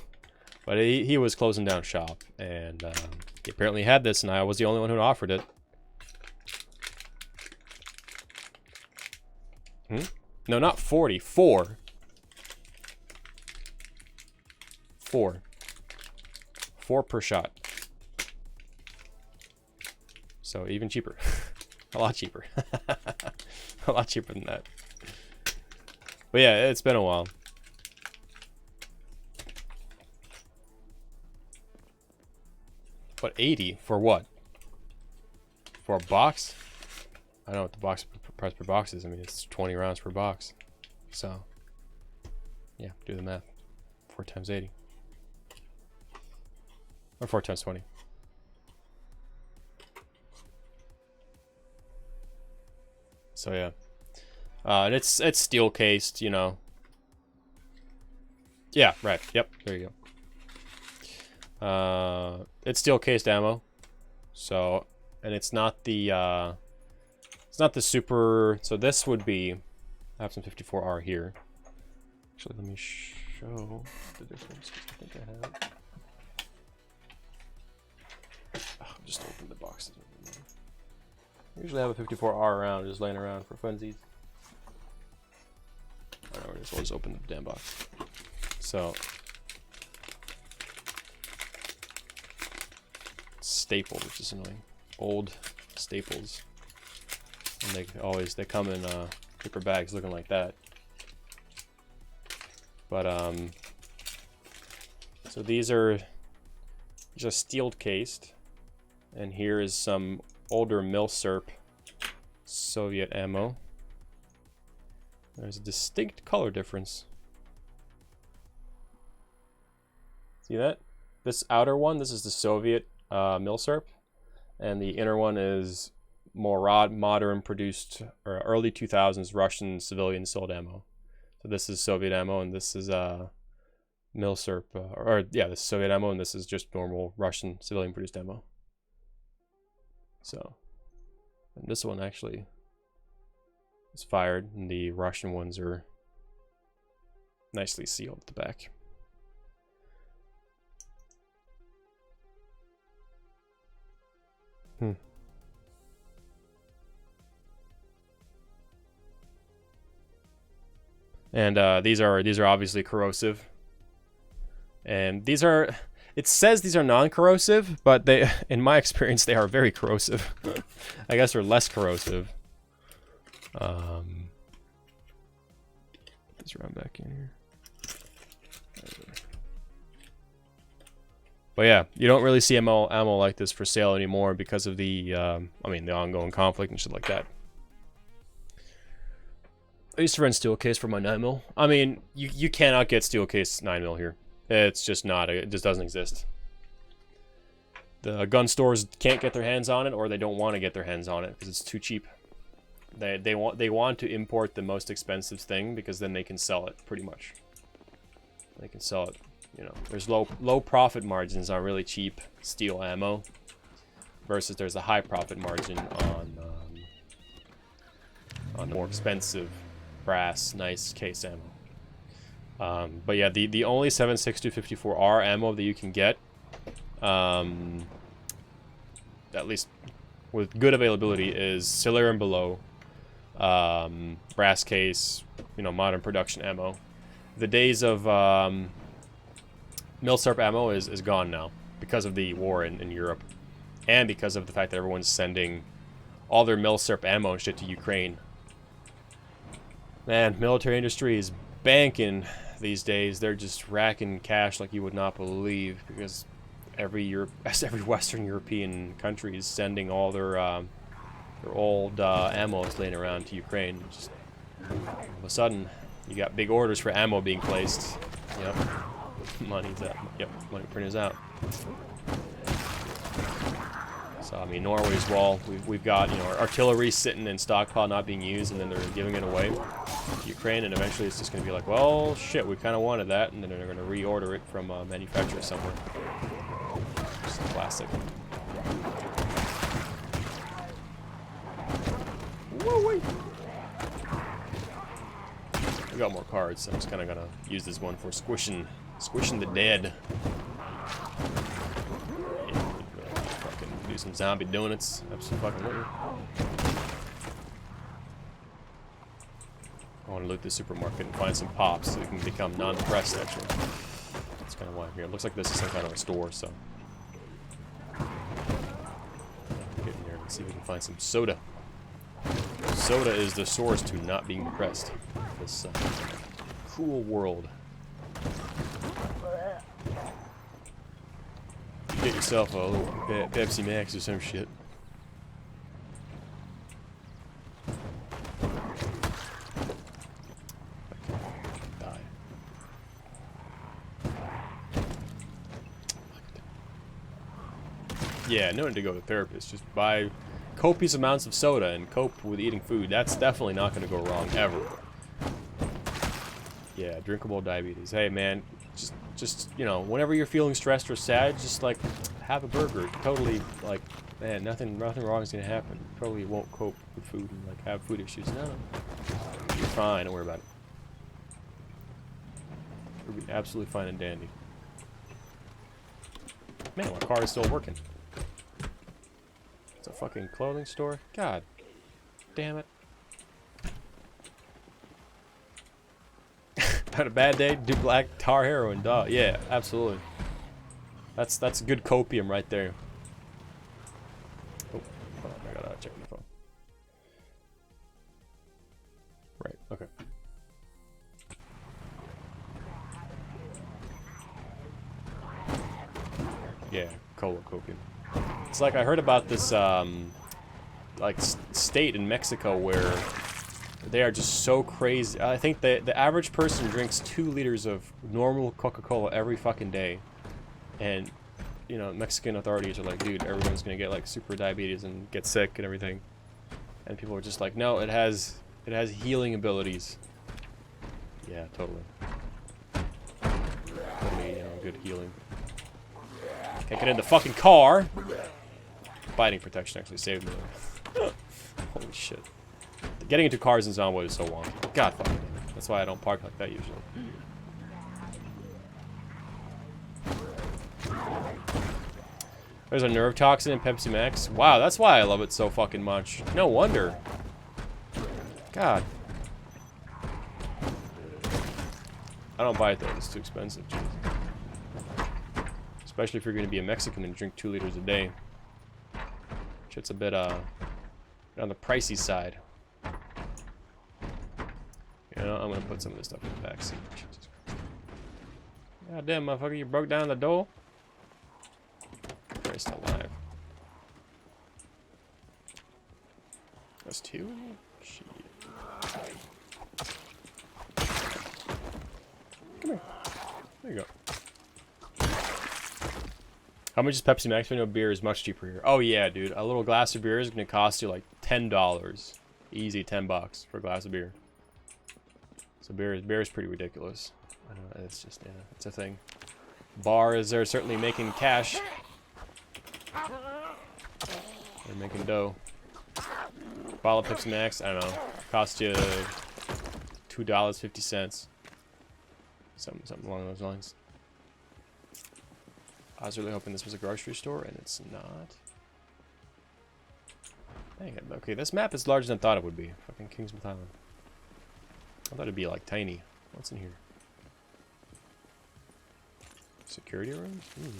But he was closing down shop, and he apparently had this, and I was the only one who offered it. No, not 40. 4. 4 per shot. So even cheaper. A lot cheaper. A lot cheaper than that. But yeah, it's been a while. But 80 for what? For a box? I don't know what the box price per box is. I mean, it's 20 rounds per box. So, yeah, do the math. 4 times 80. Or 4 times 20. So yeah, and it's steel cased, you know. Yeah, right. Yep, there you go. It's steel cased ammo, so, and it's not the super. So this would be. I have some 54R here. Actually, let me show the difference. I think I have. Oh, just open the box. I usually have a 54R around, just laying around for funsies. I don't know, we'll just open the damn box. So, stapled, which is annoying. Old staples, and they come in paper bags looking like that. But so these are just steel cased, and here is some older milsurp Soviet ammo. There's a distinct color difference. See that? This outer one, this is the Soviet milsurp. and the inner one is more modern produced or early 2000s Russian civilian sold ammo. So this is Soviet ammo, and this is Milsurp, this is Soviet ammo, and this is just normal Russian civilian produced ammo. So, and this one actually is fired, and the Russian ones are nicely sealed at the back. And these are obviously corrosive. And these are, it says these are non-corrosive, but they, in my experience, they are very corrosive. I guess they're less corrosive. Put this round back in here. But yeah, you don't really see ammo like this for sale anymore because of the, the ongoing conflict and shit like that. I used to rent steel case for my 9mm. I mean, you cannot get steel case 9mm here. It's just not, it just doesn't exist. The gun stores can't get their hands on it, or they don't want to get their hands on it because it's too cheap. They want to import the most expensive thing because then they can sell it pretty much. They can sell it, you know. There's low profit margins on really cheap steel ammo, versus there's a high profit margin on the more expensive brass nice case ammo. But yeah, the only 7.6254R ammo that you can get, at least with good availability, is Ciller and below, brass case, you know, modern production ammo. The days of Milsurp ammo is gone now because of the war in Europe, and because of the fact that everyone's sending all their Milsurp ammo and shit to Ukraine. Man, military industry is banking these days. They're just racking cash like you would not believe, because every Western European country is sending all their old ammo is laying around to Ukraine. Just all of a sudden, you got big orders for ammo being placed. Yep, money's out. Yep, money print is out. So I mean, Norway's wall. We've got, you know, artillery sitting in stockpile not being used, and then they're giving it away to Ukraine, and eventually it's just going to be like, well, shit, we kind of wanted that, and then they're going to reorder it from a manufacturer somewhere. Just classic. Whoa, wait. We got more cards, so I'm just kind of gonna use this one for squishing the dead. Do some zombie donuts. Absolutely. I want to loot the supermarket and find some pops so we can become non-depressed, actually. That's kind of why I'm here. It looks like this is some kind of a store, so. Get in there and see if we can find some soda. Soda is the source to not being depressed. This cruel world. Get yourself a little Pepsi Max or some shit. Die. Yeah, no need to go to a therapist. Just buy copious amounts of soda and cope with eating food. That's definitely not going to go wrong, ever. Yeah, drinkable diabetes. Hey, man, just you know, whenever you're feeling stressed or sad, just like have a burger. Totally, like, man, nothing wrong is gonna happen. You probably won't cope with food and like have food issues. No, you're fine. Don't worry about it. You'll be absolutely fine and dandy. Man, my car is still working. It's a fucking clothing store. God damn it. Had a bad day, do black tar heroin, duh. Yeah, absolutely. That's good copium right there. Oh, hold on, I gotta check my phone. Right, okay. Yeah, cola copium. It's like I heard about this like state in Mexico where they are just so crazy. I think the average person drinks 2 liters of normal Coca-Cola every fucking day. And you know, Mexican authorities are like, dude, everyone's gonna get like super diabetes and get sick and everything, and people are just like, no, it has healing abilities. Yeah, totally. Totally, you know, good healing. Can't get in the fucking car. Biting protection actually saved me. Holy shit. Getting into cars in Zomboid is so wonky. God fucking damn it. That's why I don't park like that usually. There's a nerve toxin in Pepsi Max. Wow, that's why I love it so fucking much. No wonder. God. I don't buy it though, it's too expensive. Jeez. Especially if you're gonna be a Mexican and drink 2 liters a day. Shit's a bit on the pricey side. You know, I'm gonna put some of this stuff in the back seat. God damn, motherfucker, you broke down the door? You're still alive. That's 2? Shit. Come here. There you go. How much is Pepsi Max? I know beer is much cheaper here. Oh yeah, dude. A little glass of beer is gonna cost you like $10. Easy, $10 for a glass of beer. So beer is pretty ridiculous. I don't know, it's just, yeah, it's a thing. Bars are certainly making cash. They're making dough. Bottle of Pepsi Max, I don't know, cost you $2.50. Something along those lines. I was really hoping this was a grocery store, and it's not. Dang it. Okay, this map is larger than I thought it would be. Fucking Kingsmouth Island. I thought it'd be like tiny. What's in here? Security rooms? Ooh.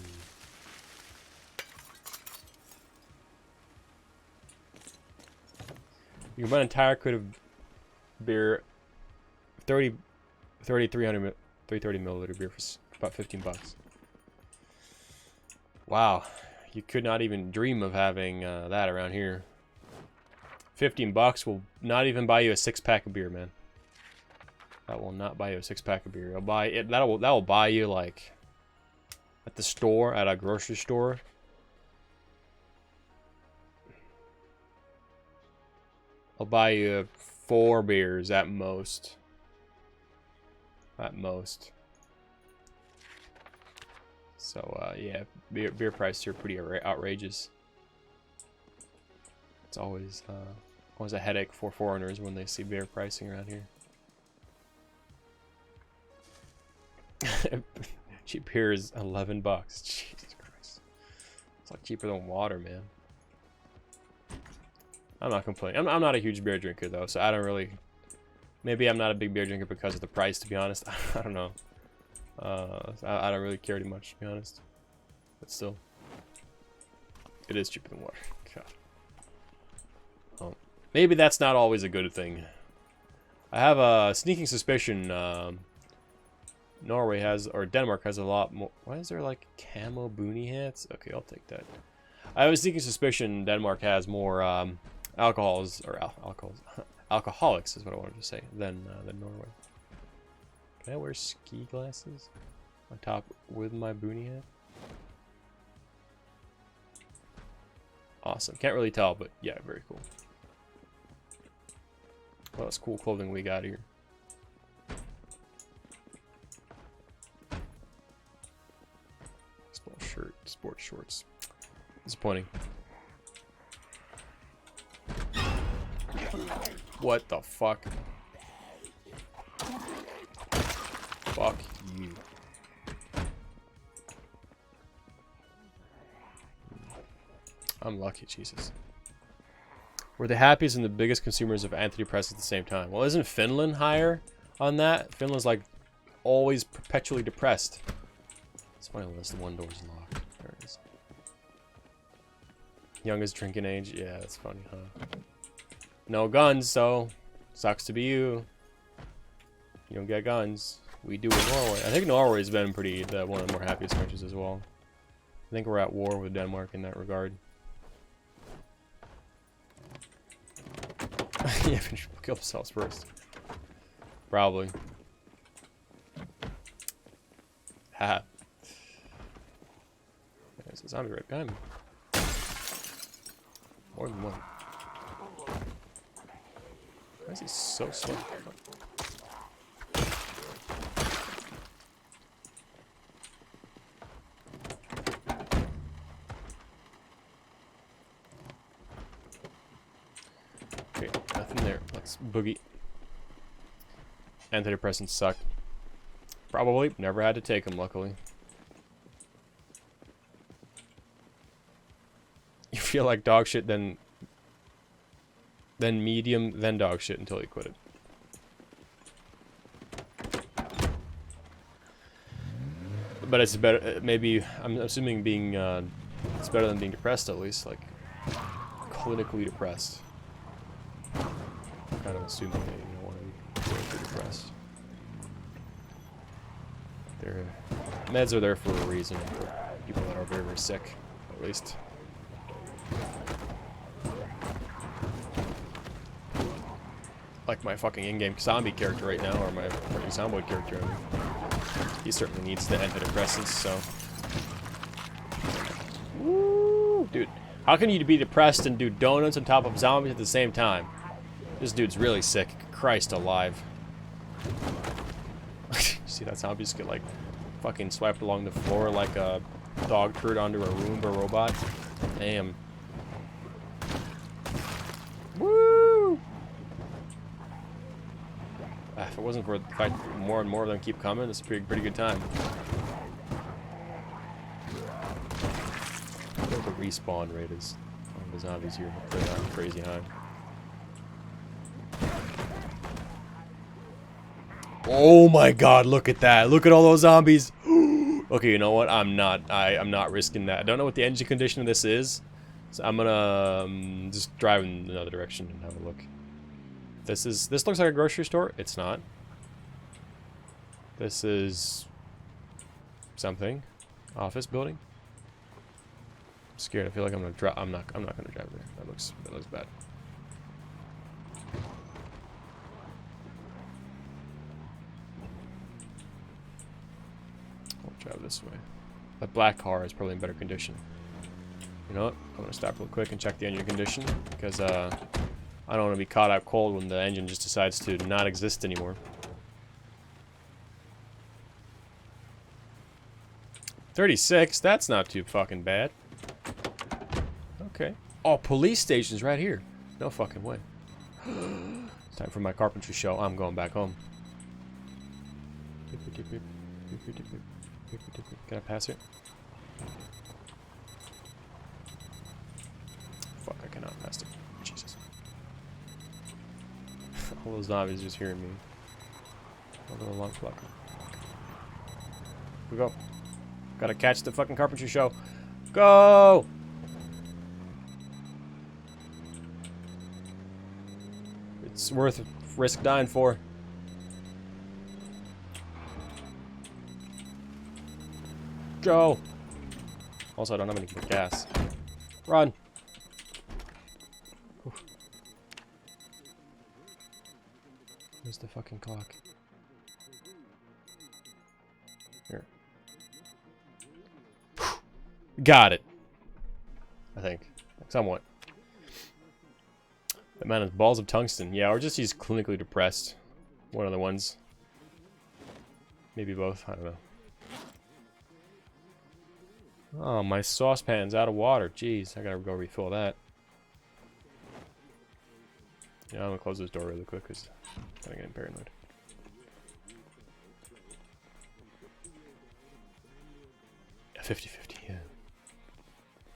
You can buy an entire crate of beer, 330 milliliter beer for about $15. Wow, you could not even dream of having that around here. $15 will not even buy you a 6-pack of beer, man. That will not buy you a 6-pack of beer. It'll buy it. That will buy you like at the store, at a grocery store. I'll buy you 4 beers at most. At most. So yeah, beer prices here are pretty outrageous. It's always a headache for foreigners when they see beer pricing around here. Cheap beer is $11. Jesus Christ, it's like cheaper than water, man. I'm not complaining. I'm not a huge beer drinker though, so I don't really. Maybe I'm not a big beer drinker because of the price, to be honest. I don't know. I don't really care too much, to be honest. But still, it is cheaper than water. God. Well, maybe that's not always a good thing. I have a sneaking suspicion. Norway has, or Denmark has a lot more. Why is there like camo boonie hats? Okay, I'll take that. I have a sneaking suspicion Denmark has more alcoholics is what I wanted to say than Norway. Can I wear ski glasses on top with my boonie hat? Awesome. Can't really tell, but yeah, very cool. Well, that's cool clothing we got here. Baseball shirt, sports shorts. Disappointing. What the fuck? Fuck you. I'm lucky, Jesus. We're the happiest and the biggest consumers of antidepressants at the same time. Well, isn't Finland higher on that? Finland's like always perpetually depressed. It's funny unless the one door's locked. There it is. Youngest drinking age? Yeah, that's funny, huh? No guns, so sucks to be you. You don't get guns. We do in Norway. I think Norway's been one of the more happiest countries as well. I think we're at war with Denmark in that regard. Yeah, kill themselves first. Probably. Ha. There's a zombie right behind me. More than one. Why is he so slow? Okay, nothing there. Let's boogie. Antidepressants suck. Probably. Never had to take them, luckily. You feel like dog shit, then medium, then dog shit until you quit it. But it's better, maybe, I'm assuming being, it's better than being depressed at least, like, clinically depressed. I'm kind of assuming that you don't want to be clinically depressed. Meds are there for a reason, for people that are very, very sick, at least. Like my fucking in-game zombie character right now, or my fucking Zomboid character. I mean, he certainly needs the antidepressants, so. Woo! Dude, how can you be depressed and do donuts on top of zombies at the same time? This dude's really sick. Christ alive. See that zombie just get like fucking swiped along the floor like a dog turd onto a Roomba robot? Damn. Woo! If it wasn't for the fact that more and more of them keep coming, it's a pretty good time. I think the respawn rate is on the zombies here. They're not crazy high. Oh my god, look at that. Look at all those zombies. Okay, you know what? I'm not risking that. I don't know what the engine condition of this is. So I'm gonna just drive in another direction and have a look. This looks like a grocery store. It's not. This is something. Office building. I'm scared. I feel like I'm gonna drive. I'm not gonna drive there. That looks bad. I'll drive this way. That black car is probably in better condition. You know what? I'm gonna stop real quick and check the engine condition because I don't want to be caught out cold when the engine just decides to not exist anymore. $36, that's not too fucking bad. Okay. Oh, police station's right here. No fucking way. It's time for my carpentry show. I'm going back home. Can I pass it? Fuck, I cannot pass it. Jesus. All those zombies just hearing me. A little long plucker. Here we go. Gotta catch the fucking carpentry show. Go! It's worth risk dying for. Go! Also, I don't have any more gas. Run! Oof. Where's the fucking clock? Here. Got it. I think. Somewhat. That man has balls of tungsten. Yeah, or just he's clinically depressed. One of the ones. Maybe both. I don't know. Oh, my saucepan's out of water. Jeez, I gotta go refill that. Yeah, I'm gonna close this door really quick because I'm getting paranoid. Yeah, 50-50, yeah.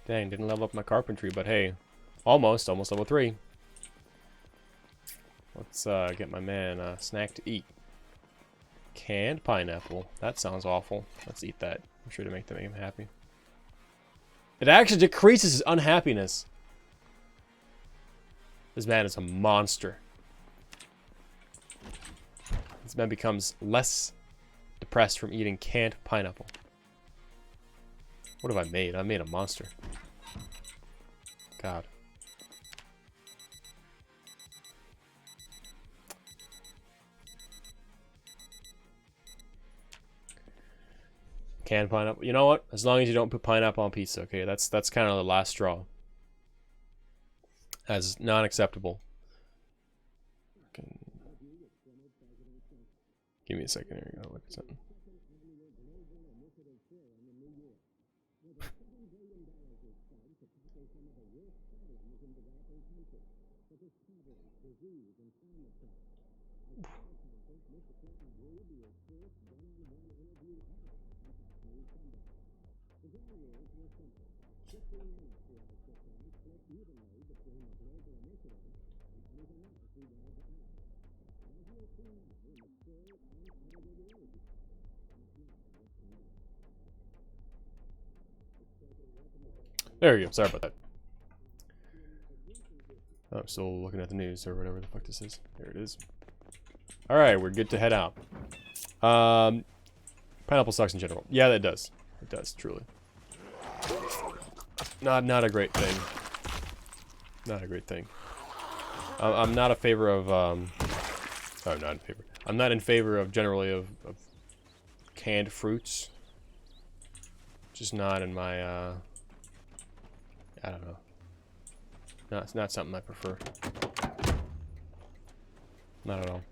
Dang, didn't level up my carpentry, but hey, almost level 3. Let's get my man a snack to eat. Canned pineapple. That sounds awful. Let's eat that. I'm sure to make him happy. It actually decreases his unhappiness. This man is a monster. This man becomes less depressed from eating canned pineapple. What have I made? I made a monster. God. Canned pineapple. You know what? As long as you don't put pineapple on pizza, okay? That's kind of the last straw. As non-acceptable. Give me a second here. I gotta look at something. There we go. Sorry about that. Oh, I'm still looking at the news or whatever the fuck this is. There it is. Alright, we're good to head out. Pineapple sucks in general. Yeah, that does. It does, truly. Not a great thing. Not a great thing. I'm not a favor of I'm not in favor. I'm not in favor of generally of canned fruits. Just not in my I don't know. No, it's not something I prefer. Not at all.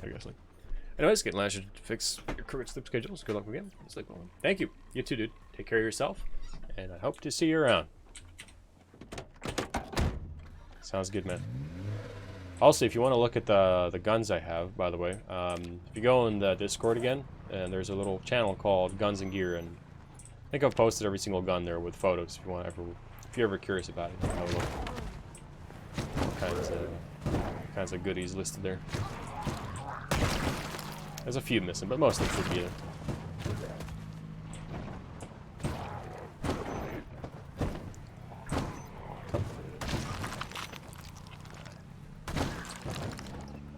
Obviously. Anyways, get Lasher to fix your correct sleep schedules. Good luck again. Sleep well. Thank you. You too, dude. Take care of yourself. And I hope to see you around. Sounds good, man. Also, if you want to look at the guns I have, by the way, if you go in the Discord again, and there's a little channel called Guns and Gear, and I think I've posted every single gun there with photos. If you want if you're ever curious about it, have a look. All kinds of goodies listed there. There's a few missing, but most of them should be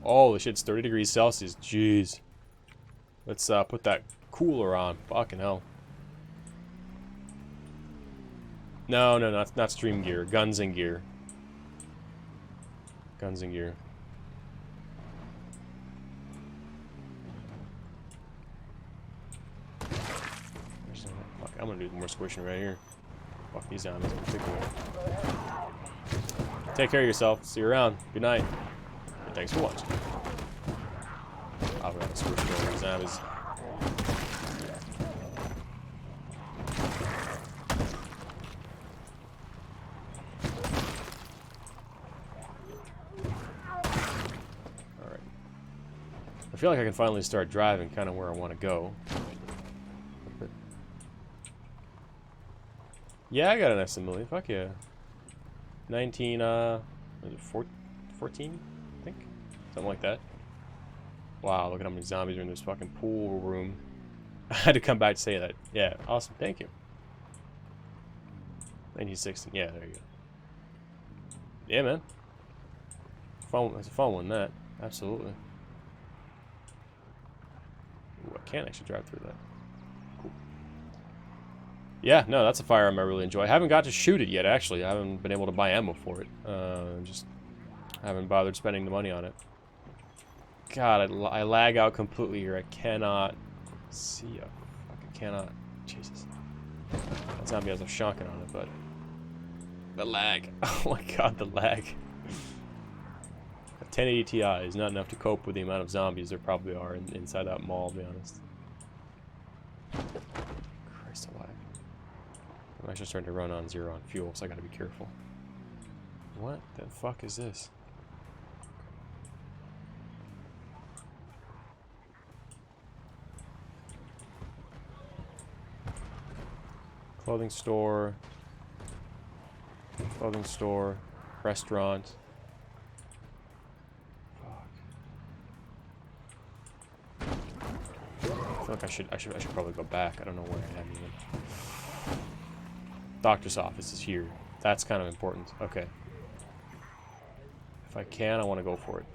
Oh, the shit's 30 degrees Celsius. Jeez. Let's put that cooler on. Fucking hell. No, not stream gear. Guns and gear. Guns and gear. Fuck, I'm gonna do more squishing right here. Fuck these zombies in particular. Take care of yourself. See you around. Good night. And thanks for watching. I'll go squish over these zombies. I feel like I can finally start driving kind of where I want to go. Yeah, I got an SML. Fuck yeah. 19, was it 14? I think? Something like that. Wow, look at how many zombies are in this fucking pool room. I had to come back to say that. Yeah, awesome. Thank you. 1916. Yeah, there you go. Yeah, man. Fun. That's a fun one, that. Absolutely. Ooh, I can't actually drive through that. Cool. Yeah, no, that's a firearm I really enjoy. I haven't got to shoot it yet, actually. I haven't been able to buy ammo for it. Just haven't bothered spending the money on it. God, I lag out completely here. I cannot see a fucking cannot. Jesus. That zombie has a shotgun on it, but the lag. Oh my god, the lag. A 1080 Ti is not enough to cope with the amount of zombies there probably are inside that mall, to be honest. Christ alive. I'm actually starting to run on 0 on fuel, so I gotta be careful. What the fuck is this? Clothing store, restaurant. Fuck. I feel like I should probably go back. I don't know where I am even. Doctor's office is here. That's kind of important. Okay. If I can, I want to go for it.